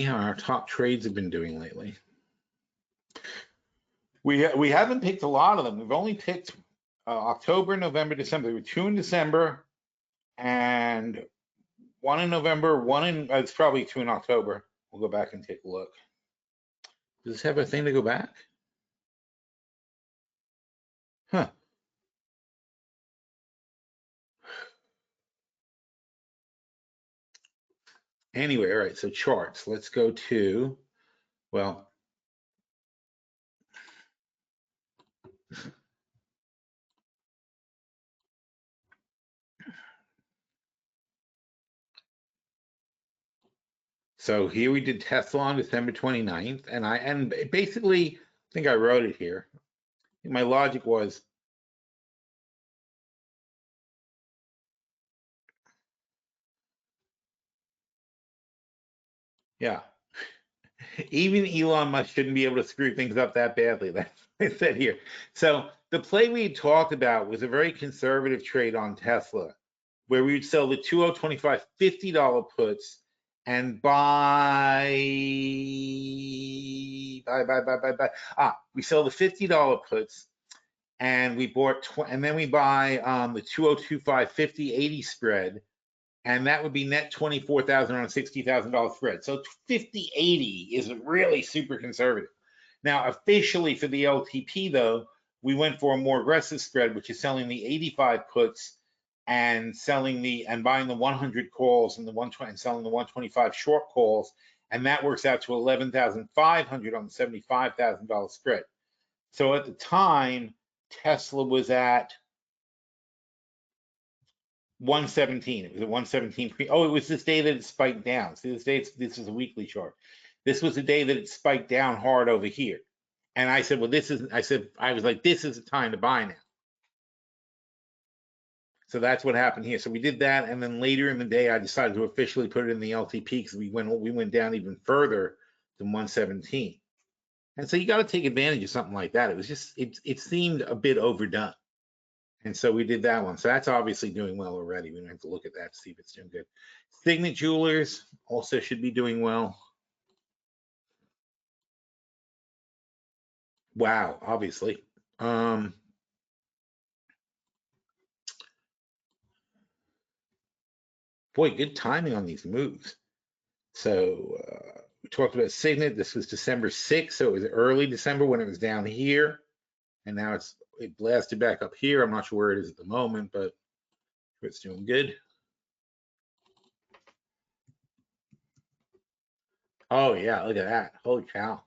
our top trades have been doing lately. We haven't picked a lot of them. We've only picked October, November, December. There were 2 in December and 1 in November. It's probably 2 in October. We'll go back and take a look. Does this have a thing to go back? Huh. Anyway, all right, so charts. Let's go to, well, so here we did Tesla on December 29th, and basically, I think I wrote it here. My logic was, yeah, even Elon Musk shouldn't be able to screw things up that badly. That's what I said here. So the play we talked about was a very conservative trade on Tesla, where we would sell the 2025 $50 puts and buy. We sell the $50 puts and we bought, and then we buy the 2025 50/80 spread, and that would be net 24,000 on a $60,000 spread. So 50/80 is really super conservative. Now, officially for the LTP though, we went for a more aggressive spread, which is selling the 85 puts and buying the 100 calls and the 120 and selling the 125 short calls, and that works out to 11,500 on the $75,000 spread. So at the time, Tesla was at 117. It was at 117. Oh, it was this day that it spiked down. See, this is a weekly chart. This was the day that it spiked down hard over here. And I said, well, I was like, this is the time to buy now. So that's what happened here. So we did that, and then later in the day, I decided to officially put it in the LTP because we went down even further to 117. And so you got to take advantage of something like that. It was just it seemed a bit overdone. And so we did that one. So that's obviously doing well already. We don't have to look at that to see if it's doing good. Signet Jewelers also should be doing well. Wow, obviously. Boy, good timing on these moves. So we talked about Signet. This was December 6th, so it was early December when it was down here. And now it blasted back up here. I'm not sure where it is at the moment, but it's doing good. Oh yeah, look at that. Holy cow.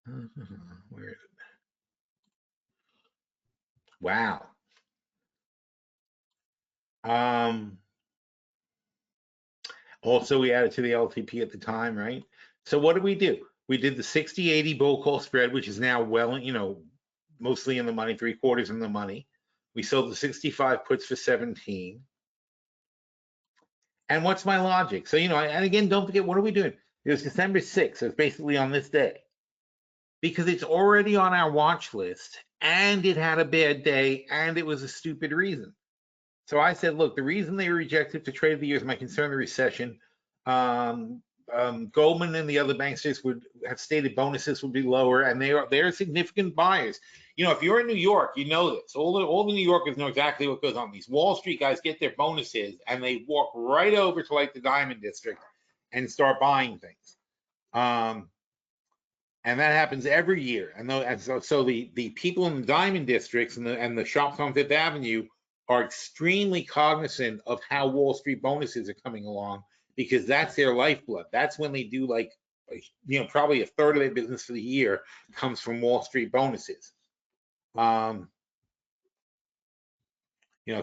Where is it? Wow. Also, we added to the LTP at the time, right? So what did we do? We did the 60-80 bull call spread, which is now well, mostly in the money, 3/4 in the money. We sold the 65 puts for 17. And what's my logic? So, and again, don't forget, what are we doing? It was December 6th. So it's basically on this day. Because it's already on our watch list, and it had a bad day, and it was a stupid reason. So I said, look, the reason they rejected the trade of the year is my concern the recession. Goldman and the other banks would have stated bonuses would be lower, and they're significant buyers. If you're in New York, you know this. All the New Yorkers know exactly what goes on. These Wall Street guys get their bonuses, and they walk right over to like the Diamond District and start buying things. And that happens every year. And so the people in the Diamond Districts and the shops on Fifth Avenue are extremely cognizant of how Wall Street bonuses are coming along, because that's their lifeblood. That's when they do probably a third of their business for the year comes from Wall Street bonuses. Because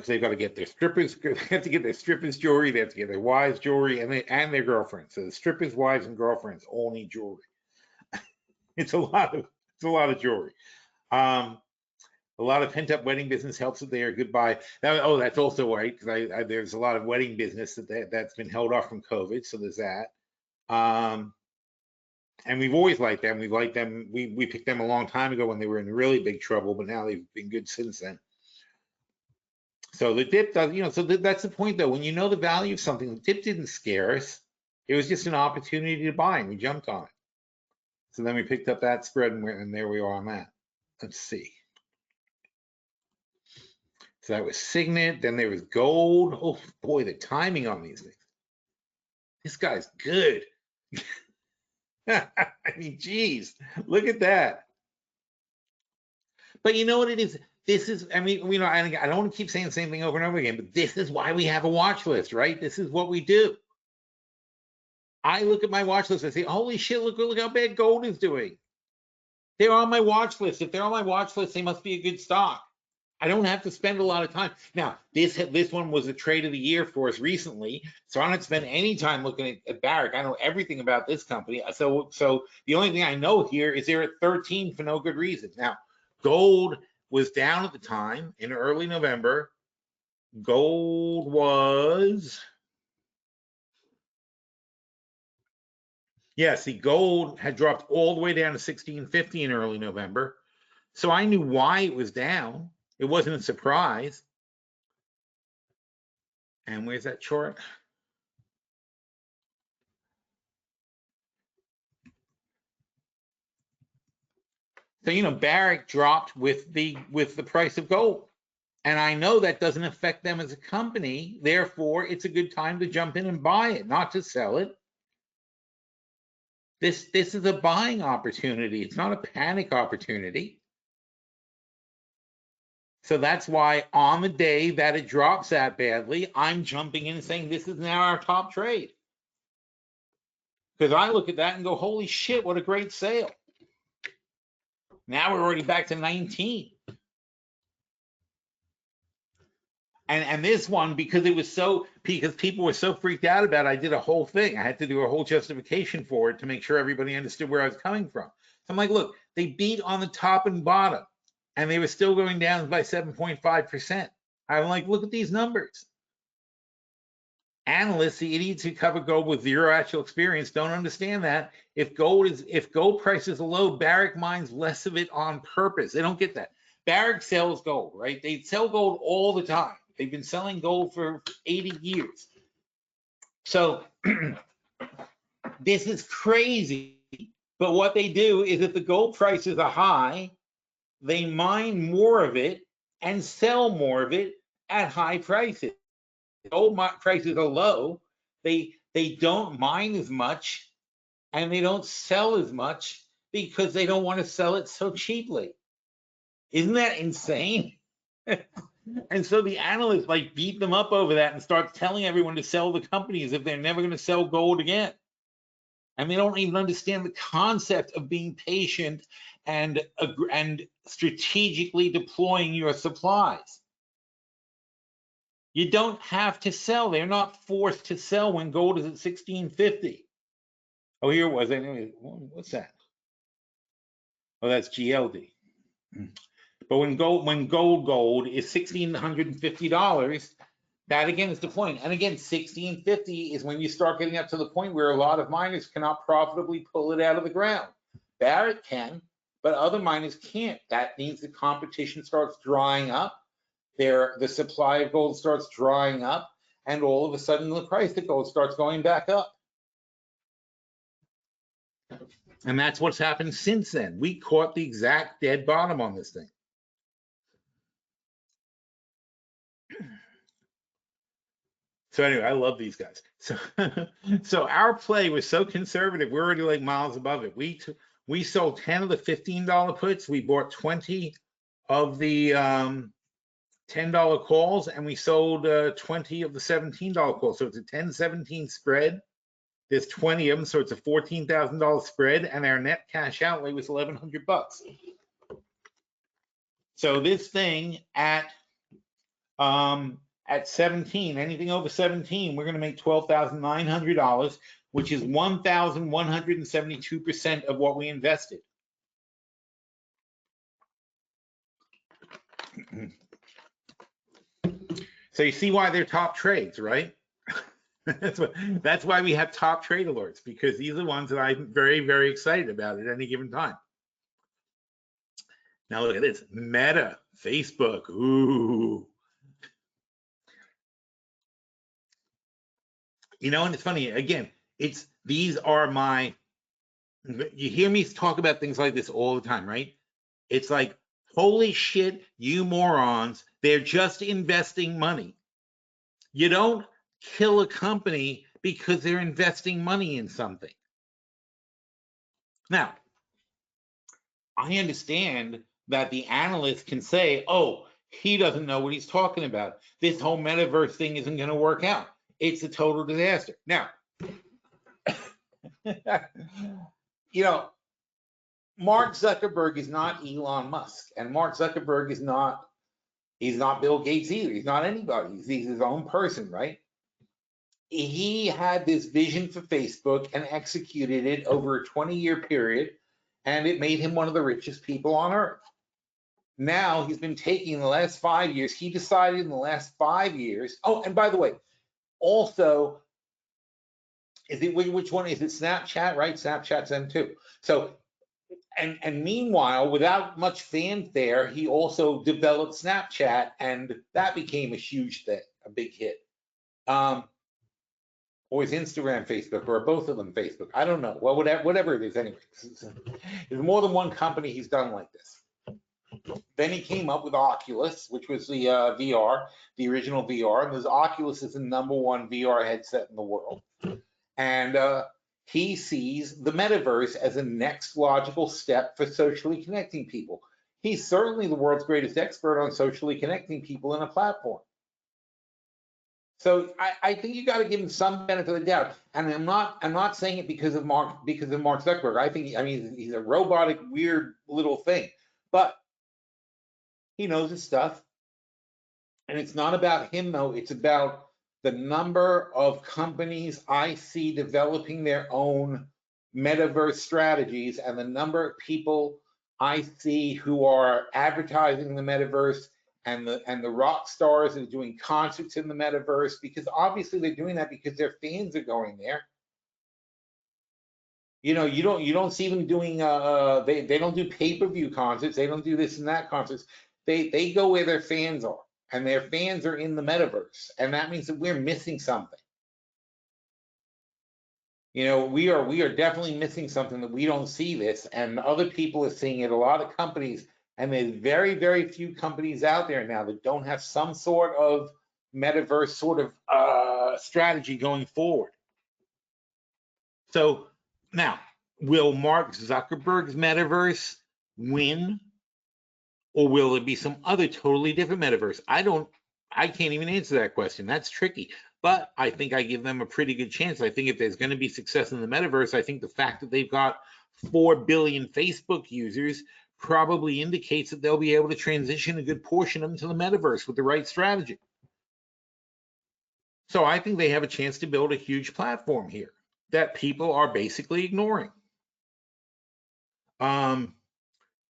they've got to get their strippers, they have to get their strippers jewelry, they have to get their wives jewelry, and their girlfriends. So the strippers, wives, and girlfriends all need jewelry. It's a lot of jewelry. A lot of pent-up wedding business helps that they are good buy. That's also right, because there's a lot of wedding business that's been held off from COVID, so there's that. And we've always liked them. We've liked them. We picked them a long time ago when they were in really big trouble, but now they've been good since then. So the dip does, so that's the point though. When you know the value of something, the dip didn't scare us. It was just an opportunity to buy, and we jumped on it. So then we picked up that spread, and there we are on that. Let's see. So that was Signet. Then there was gold. Oh boy, the timing on these things. This guy's good. I mean, geez, look at that. But you know what it is? This is, I don't want to keep saying the same thing over and over again, but this is why we have a watch list, right? This is what we do. I look at my watch list and say, holy shit, look how bad gold is doing. They're on my watch list. If they're on my watch list, they must be a good stock. I don't have to spend a lot of time. Now, this one was a trade of the year for us recently, so I don't have to spend any time looking at Barrick. I know everything about this company. So the only thing I know here is they're at 13 for no good reason. Now, gold was down at the time in early November. Gold was, gold had dropped all the way down to 1650 in early November. So I knew why it was down. It wasn't a surprise. And where's that chart? So Barrick dropped with the price of gold, and I know that doesn't affect them as a company. Therefore, it's a good time to jump in and buy it, not to sell it. This is a buying opportunity. It's not a panic opportunity. So that's why on the day that it drops that badly, I'm jumping in and saying this is now our top trade. Because I look at that and go, holy shit, what a great sale. Now we're already back to 19. And this one, because people were so freaked out about it, I did a whole thing. I had to do a whole justification for it to make sure everybody understood where I was coming from. So I'm like, look, they beat on the top and bottom, and they were still going down by 7.5%. I'm like, look at these numbers. Analysts, the idiots who cover gold with zero actual experience, don't understand that. If gold prices are low, Barrick mines less of it on purpose. They don't get that. Barrick sells gold, right? They sell gold all the time. They've been selling gold for 80 years. So this is crazy. But what they do is if the gold prices are high, they mine more of it and sell more of it at high prices. Gold prices are low, they don't mine as much and they don't sell as much because they don't want to sell it so cheaply. Isn't that insane? And so the analysts beat them up over that and start telling everyone to sell the company as if they're never going to sell gold again. and they don't even understand the concept of being patient and strategically deploying your supplies. You don't have to sell. They're not forced to sell when gold is at 1650. Oh, here it was. Anyway, what's that? Oh, that's GLD. But when gold is $1,650, that again is deploying. And again, 1650 is when you start getting up to the point where a lot of miners cannot profitably pull it out of the ground. Barrett can, but other miners can't. That means the competition starts drying up. The supply of gold starts drying up, and all of a sudden the price of gold starts going back up. And that's what's happened since then. We caught the exact dead bottom on this thing. So anyway, I love these guys. So our play was so conservative, we're already like miles above it. We sold 10 of the $15 puts. We bought 20 of the $10 calls, and we sold 20 of the $17 calls. So it's a 10-17 spread. There's 20 of them, so it's a $14,000 spread, and our net cash outlay was $1,100. So this thing at 17, anything over 17, we're going to make $12,900, which is 1,172% of what we invested. So you see why they're top trades, right? That's why we have top trade alerts, because these are the ones that I'm very, very excited about at any given time. Now look at this, Meta, Facebook, ooh. You know, and it's funny, again, these are my, you hear me talk about things like this all the time, right? It's like, holy shit, you morons, they're just investing money. You don't kill a company because they're investing money in something. Now, I understand that the analyst can say, oh, he doesn't know what he's talking about. This whole metaverse thing isn't going to work out. It's a total disaster. Now, you know, Mark Zuckerberg is not Elon Musk, and Mark Zuckerberg is not, he's not Bill Gates either. He's not anybody. He's his own person, right? He had this vision for Facebook and executed it over a 20-year period, and it made him one of the richest people on earth. Now he's been taking the last 5 years. He decided in the last 5 years. Oh, and by the way, also, which one is it? Snapchat, right? Snapchat's them too. So, and meanwhile, without much fanfare, he also developed Snapchat, and that became a huge thing, a big hit. Or is Instagram Facebook, or both of them Facebook? I don't know. Well, whatever it is, anyway. There's more than one company he's done like this. Then he came up with Oculus, which was the VR, the original VR. And Oculus is the #1 VR headset in the world. And he sees the metaverse as a next logical step for socially connecting people. He's certainly the world's greatest expert on socially connecting people in a platform. So I think you got to give him some benefit of the doubt. And I'm not saying it because of Mark Zuckerberg. I mean, he's a robotic, weird little thing, but he knows his stuff. And it's not about him though. It's about the number of companies I see developing their own metaverse strategies, and the number of people I see who are advertising the metaverse, and the rock stars that are doing concerts in the metaverse, because obviously they're doing that because their fans are going there. You know, you don't see them doing they don't do pay-per-view concerts, they don't do this and that concerts. They go where their fans are, and their fans are in the metaverse, and that means that we're missing something. You know, we are definitely missing something, that we don't see this, and other people are seeing it, a lot of companies. And there's very, very few companies out there now that don't have some sort of metaverse sort of strategy going forward. So now, will Mark Zuckerberg's metaverse win, or will it be some other totally different metaverse? I can't even answer that question. That's tricky. but I think I give them a pretty good chance. I think if there's going to be success in the metaverse, I think the fact that they've got 4 billion Facebook users probably indicates that they'll be able to transition a good portion of them to the metaverse with the right strategy. So I think they have a chance to build a huge platform here that people are basically ignoring.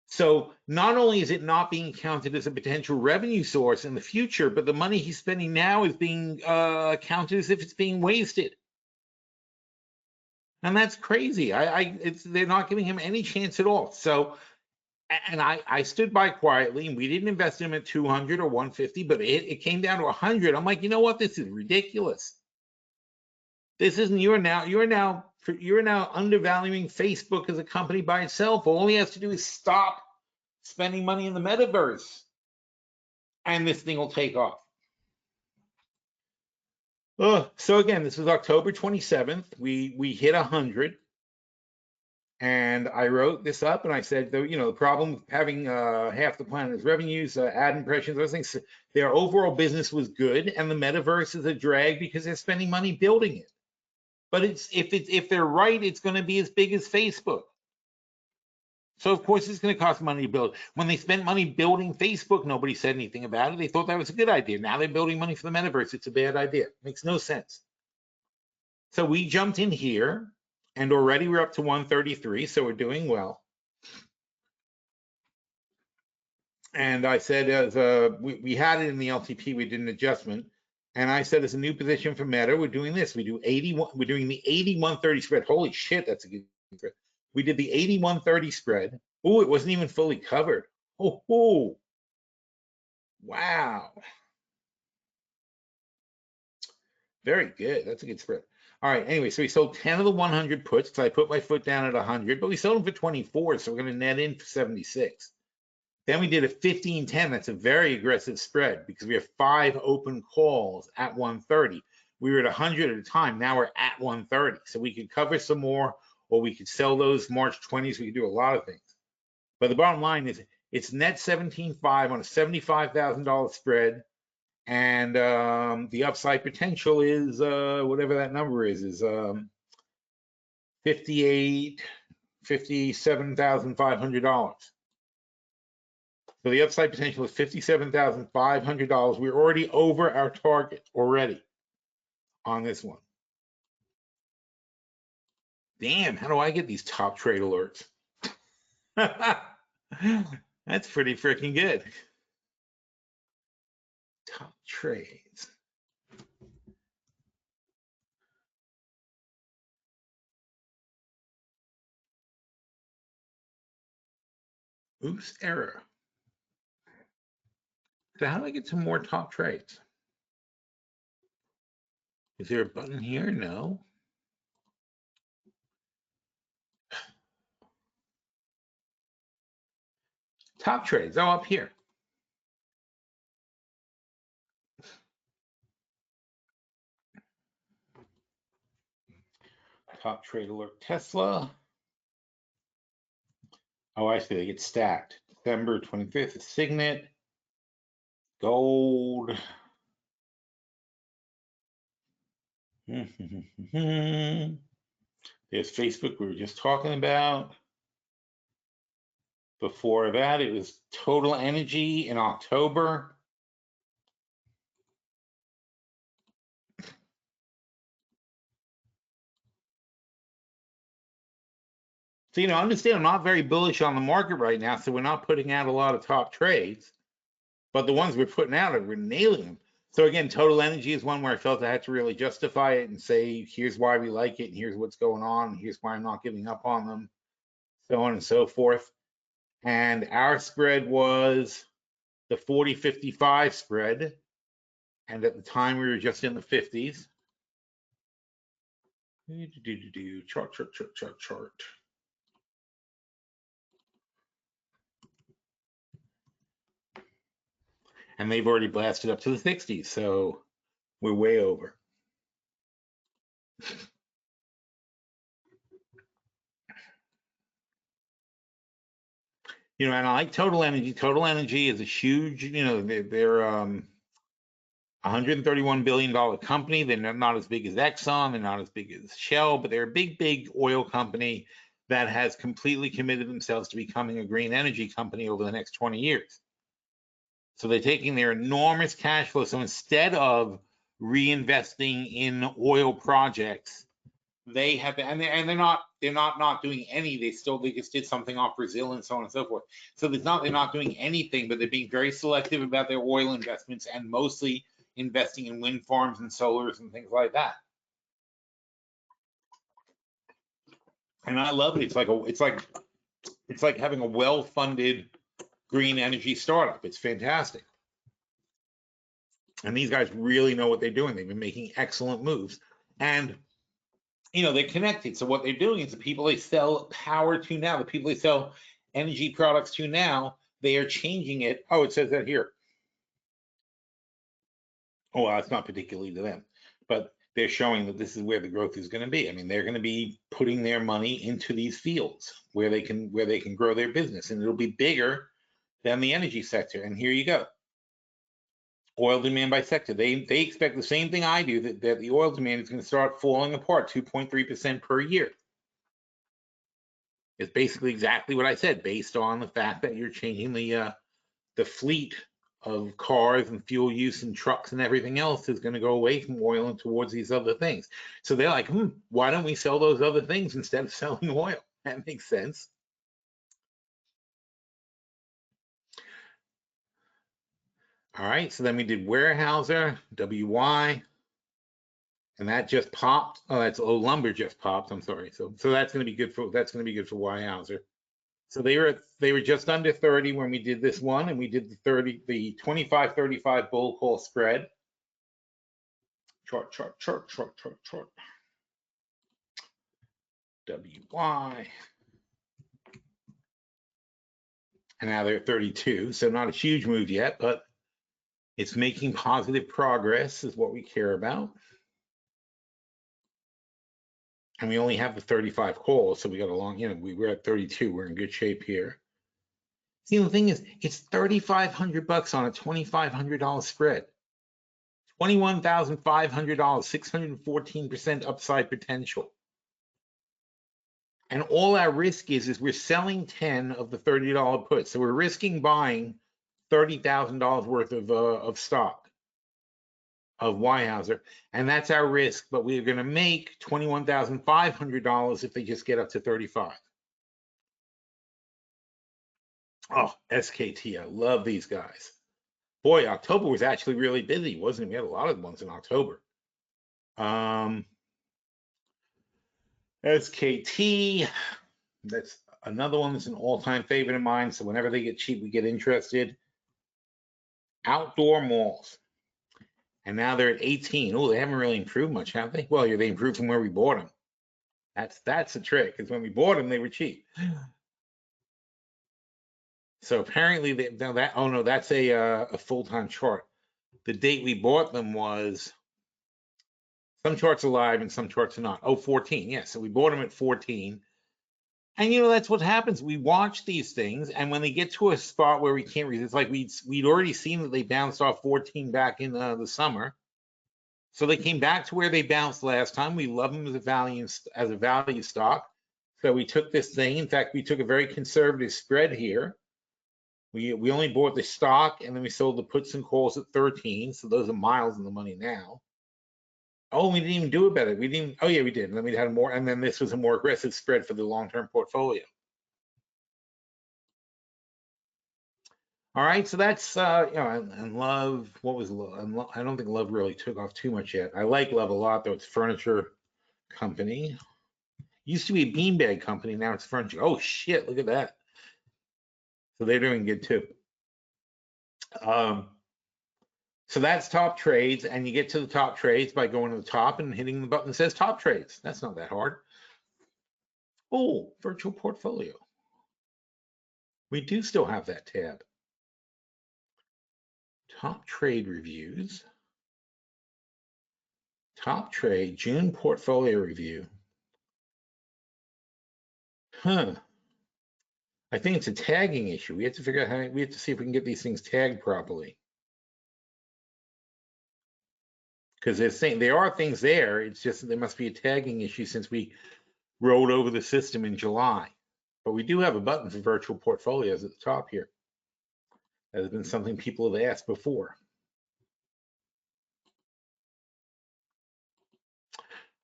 So not only is it not being counted as a potential revenue source in the future, but the money he's spending now is being counted as if it's being wasted. And that's crazy. They're not giving him any chance at all. So, and I stood by quietly, and we didn't invest in him at 200 or 150, but it came down to 100. I'm like, you know what? This is ridiculous. This isn't, you're now undervaluing Facebook as a company by itself. All he has to do is stop spending money in the metaverse, and this thing will take off. So again, this was October 27th. We hit 100, and I wrote this up, and I said, the problem with having half the planet's revenues, ad impressions, those things, their overall business was good, and the metaverse is a drag because they're spending money building it. But if they're right, it's going to be as big as Facebook. So of course it's going to cost money to build. When they spent money building Facebook, nobody said anything about it. They thought that was a good idea. Now they're building money for the metaverse. It's a bad idea. Makes no sense. So we jumped in here, and already we're up to 133. So we're doing well. And I said, as we had it in the LTP, we did an adjustment. And I said, as a new position for Meta, we're doing this. We do 81. We're doing the 8130 spread. Holy shit, that's a good spread. We did the 8130 spread. Oh, it wasn't even fully covered. Oh, wow. Very good. That's a good spread. All right. Anyway, so we sold 10 of the 100 puts because I put my foot down at 100, but we sold them for 24, so we're going to net in for 76. Then we did a 15-10. That's a very aggressive spread because we have 5 open calls at 130. We were at 100 at a time. Now we're at 130. So we could cover some more, or we could sell those March 20s. We could do a lot of things. But the bottom line is it's net 17.5 on a $75,000 spread. And the upside potential is whatever that number is 57,500. So the upside potential is $57,500. We're already over our target already on this one. Damn, how do I get these top trade alerts? That's pretty freaking good. Top trades. Oops, error. So how do I get some more top trades? Is there a button here? No. Top trades. Oh, up here. Top trade alert Tesla. Oh, I see. They get stacked. December 25th is Signet. Gold. There's Facebook we were just talking about. Before that, it was Total Energy in October. So, understand I'm not very bullish on the market right now, so we're not putting out a lot of top trades. But the ones we're putting out, we're nailing them. So again, Total Energy is one where I felt I had to really justify it and say, here's why we like it, and here's what's going on, and here's why I'm not giving up on them, so on and so forth. And our spread was the 40-55 spread. And at the time, we were just in the 50s. Chart. And they've already blasted up to the 60s, so we're way over. And I like Total Energy. Total Energy is a huge, they're $131 billion company. They're not as big as Exxon. They're not as big as Shell, but they're a big, big oil company that has completely committed themselves to becoming a green energy company over the next 20 years. So they're taking their enormous cash flow. So instead of reinvesting in oil projects, they have, and they're not doing any. They just did something off Brazil and so on and so forth. So they're not doing anything, but they're being very selective about their oil investments and mostly investing in wind farms and solars and things like that. And I love it. It's like having a well-funded green energy startup. It's fantastic. And these guys really know what they're doing. They've been making excellent moves. And they're connected. So what they're doing is the people they sell power to now, the people they sell energy products to now, they are changing it. Oh, it says that here. Oh, well, it's not particularly to them, but they're showing that this is where the growth is going to be. I mean, they're going to be putting their money into these fields where they can grow their business, and it'll be bigger than the energy sector. And here you go. Oil demand by sector. They expect the same thing I do, that the oil demand is going to start falling apart 2.3% per year. It's basically exactly what I said, based on the fact that you're changing the fleet of cars and fuel use and trucks and everything else is going to go away from oil and towards these other things. So they're like, why don't we sell those other things instead of selling oil? That makes sense. All right, so then we did Weyerhaeuser, WY, and that just popped. Oh, that's lumber just popped. I'm sorry. So that's going to be good for Weyerhaeuser. So they were just under 30 when we did this one, and we did the 25-35 bull call spread. Chart. WY. And now they're 32, so not a huge move yet, but it's making positive progress is what we care about. And we only have the 35 calls, so we got a long, we're at 32. We're in good shape here. See, the thing is, it's $3,500 on a $2,500 spread. $21,500, 614% upside potential. And all our risk is we're selling 10 of the $30 puts. So we're risking buying $30,000 worth of stock of Weyerhaeuser, and that's our risk. But we're going to make $21,500 if they just get up to 35. Oh, SKT, I love these guys. Boy, October was actually really busy, wasn't it? We had a lot of ones in October. SKT, that's another one that's an all-time favorite of mine. So whenever they get cheap, we get interested. Outdoor malls. And now they're at 18. Oh, they haven't really improved much, have they? Well, they improved from where we bought them. That's a trick, because when we bought them, they were cheap. So apparently, that's a full-time chart. The date we bought them was, some charts are live and some charts are not. Oh, 14, yeah. So we bought them at 14. And that's what happens. We watch these things, and when they get to a spot where we can't resist, like we'd already seen that they bounced off 14 back in the summer. So they came back to where they bounced last time. We love them as a value stock. So we took this thing. In fact, we took a very conservative spread here. We only bought the stock, and then we sold the puts and calls at 13. So those are miles in the money now. Oh, we didn't even do it better. Oh yeah, we did. And then we had more, and then this was a more aggressive spread for the long-term portfolio. All right, so that's and Love. What was Love? I don't think Love really took off too much yet. I like Love a lot, though. It's a furniture company. Used to be a beanbag company. Now it's furniture. Oh shit! Look at that. So they're doing good too. So that's top trades, and you get to the top trades by going to the top and hitting the button that says top trades. That's not that hard. Oh, virtual portfolio. We do still have that tab. Top trade reviews. Top trade, June portfolio review. Huh. I think it's a tagging issue. We have to figure out we have to see if we can get these things tagged properly. because they're saying there are things there. It's just there must be a tagging issue since we rolled over the system in July. But we do have a button for virtual portfolios at the top here. That has been something people have asked before.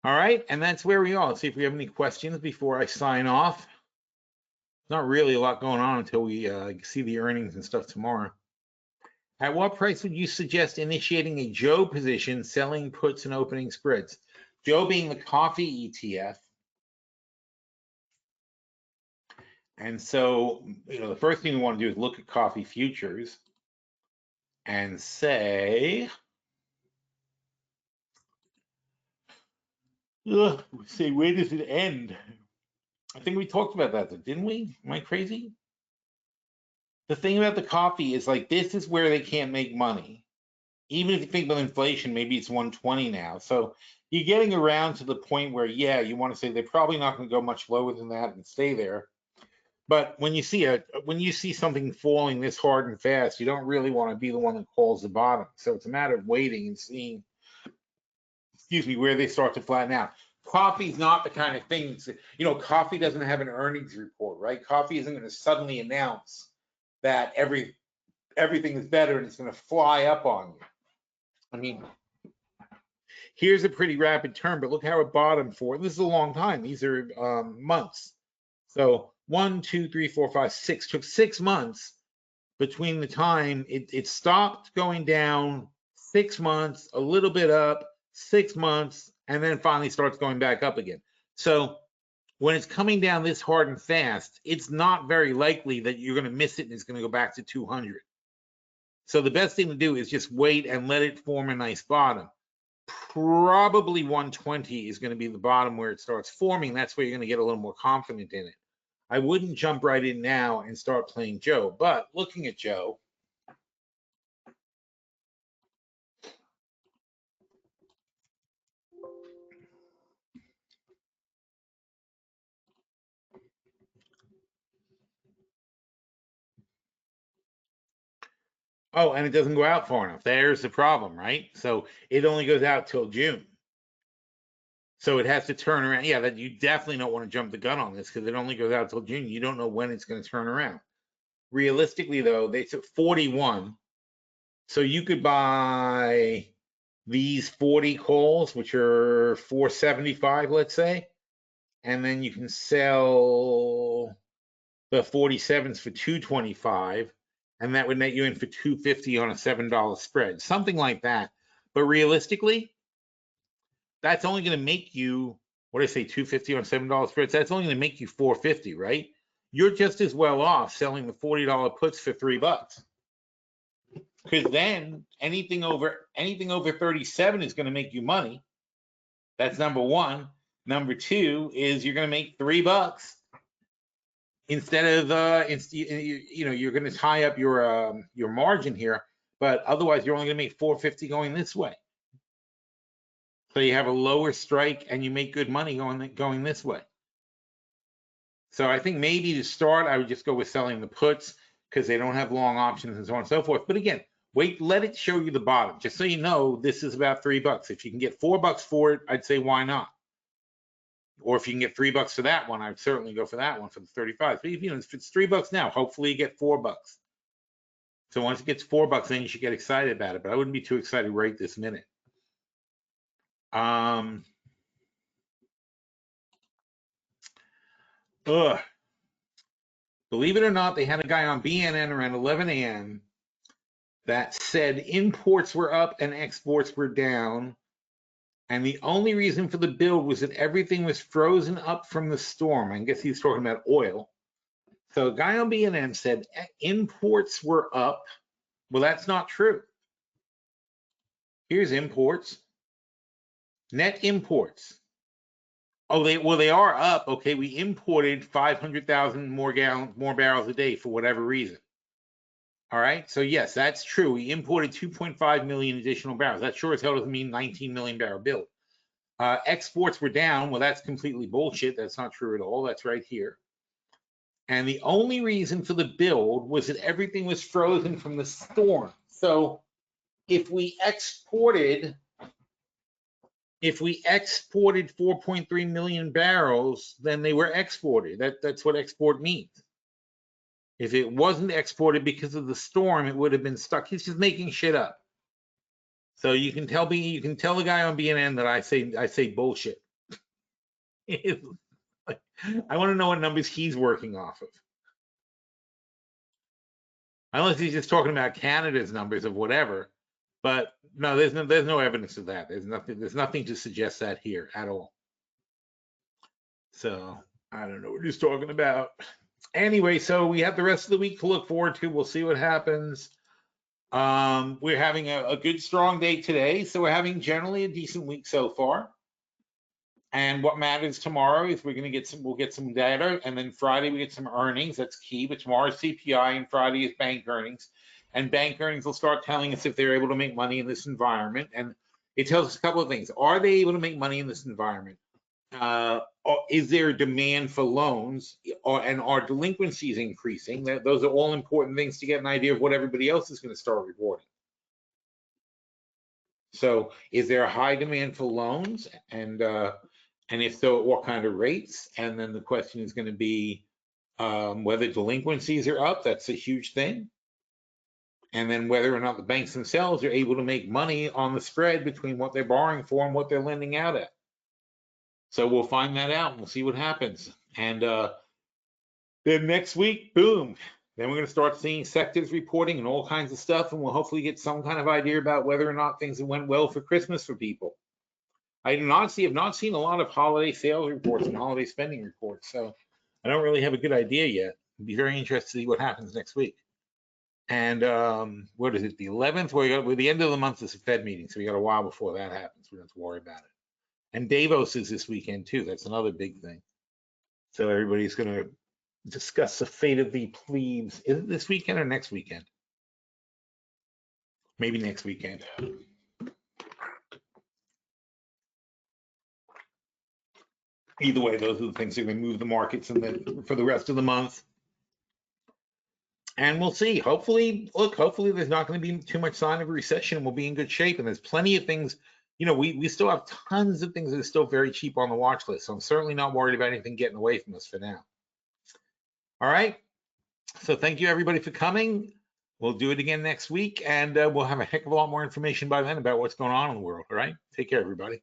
All right, and that's where we are. Let's see if we have any questions before I sign off. Not really a lot going on until we see the earnings and stuff tomorrow. At what price would you suggest initiating a Joe position, selling puts and opening spreads? Joe being the coffee ETF. And so, the first thing we want to do is look at coffee futures and say, where does it end? I think we talked about that, didn't we? Am I crazy? The thing about the coffee is like, this is where they can't make money. Even if you think about inflation, maybe it's 120 now. So you're getting around to the point where, yeah, you want to say they're probably not going to go much lower than that and stay there. But when you see something falling this hard and fast, you don't really want to be the one that calls the bottom. So it's a matter of waiting and seeing, where they start to flatten out. Coffee's not the kind of thing, coffee doesn't have an earnings report, right? Coffee isn't going to suddenly announce that everything is better and it's going to fly up on you. I mean, here's a pretty rapid turn, but look how it bottomed for. This is a long time. These are months. So 1, 2, 3, 4, 5, 6. Took 6 months between the time it stopped going down, 6 months, a little bit up, 6 months, and then finally starts going back up again. So when it's coming down this hard and fast, it's not very likely that you're going to miss it and it's going to go back to 200. So the best thing to do is just wait and let it form a nice bottom. Probably 120 is going to be the bottom where it starts forming. That's where you're going to get a little more confident in it. I wouldn't jump right in now and start playing Joe, but looking at Joe, oh, and it doesn't go out far enough. There's the problem, right? So it only goes out till June. So it has to turn around. Yeah, that you definitely don't want to jump the gun on this because it only goes out till June. You don't know when it's going to turn around. Realistically, though, they took 41. So you could buy these 40 calls, which are 475, let's say, and then you can sell the 47s for 225, and that would net you in for 250 on a $7 spread, something like that. But realistically, that's only going to make you, what did I say, 250 on $7 spreads? That's only going to make you 450, right? You're just as well off selling the $40 puts for $3. Because then anything over 37 is going to make you money. That's number one. Number two is you're going to make $3 instead of you're going to tie up your margin here, but otherwise you're only going to make 450 going this way. So you have a lower strike and you make good money going this way. So I think maybe to start, I would just go with selling the puts because they don't have long options and so on and so forth. But again, wait, let it show you the bottom, just so you know this is about $3. If you can get $4 for it, I'd say why not? Or if you can get $3 for that one, I'd certainly go for that one for the 35. But if it's $3 now, hopefully you get $4. So once it gets $4, then you should get excited about it. But I wouldn't be too excited right this minute. Believe it or not, they had a guy on BNN around 11 a.m. that said imports were up and exports were down. And the only reason for the build was that everything was frozen up from the storm. I guess he's talking about oil. So a guy on BNN said imports were up. Well, that's not true. Here's imports. Net imports. Oh, they are up. Okay, we imported 500,000 more barrels a day for whatever reason. All right, so yes, that's true. We imported 2.5 million additional barrels. That sure as hell doesn't mean 19 million barrel build. Exports were down. Well, that's completely bullshit. That's not true at all. That's right here. And the only reason for the build was that everything was frozen from the storm. So if we exported if we exported 4.3 million barrels, then they were exported. That's what export means. If it wasn't exported because of the storm, it would have been stuck. He's just making shit up. So you can tell the guy on BNN that I say bullshit. I want to know what numbers he's working off of. Unless he's just talking about Canada's numbers of whatever. But no, there's no evidence of that. There's nothing to suggest that here at all. So I don't know what he's talking about. Anyway, so we have the rest of the week to look forward to. We'll see what happens. We're having a good, strong day today. So we're having generally a decent week so far. And what matters tomorrow is we'll get some data, and then Friday we get some earnings. That's key. But tomorrow is CPI, and Friday is bank earnings. And bank earnings will start telling us if they're able to make money in this environment. And it tells us a couple of things. Are they able to make money in this environment? Or is there demand for loans, and are delinquencies increasing? Those are all important things to get an idea of what everybody else is going to start reporting. So is there a high demand for loans? And if so, what kind of rates? And then the question is going to be whether delinquencies are up. That's a huge thing. And then whether or not the banks themselves are able to make money on the spread between what they're borrowing for and what they're lending out at. So we'll find that out and we'll see what happens. And then next week, boom, then we're going to start seeing sectors reporting and all kinds of stuff. And we'll hopefully get some kind of idea about whether or not things went well for Christmas for people. I have not seen a lot of holiday sales reports and holiday spending reports, so I don't really have a good idea yet. I'd be very interested to see what happens next week. And what is it, the 11th? We're the end of the month is a Fed meeting, so we got a while before that happens. We don't have to worry about it. And Davos is this weekend too. That's another big thing. So everybody's going to discuss the fate of the plebes. Is it this weekend or next weekend? Maybe next weekend. Either way, those are the things that are going to move the markets for the rest of the month. And we'll see. Hopefully there's not going to be too much sign of a recession and we'll be in good shape. And there's plenty of things, we still have tons of things that are still very cheap on the watch list. So I'm certainly not worried about anything getting away from us for now. All right. So thank you everybody for coming. We'll do it again next week and we'll have a heck of a lot more information by then about what's going on in the world. All right. Take care, everybody.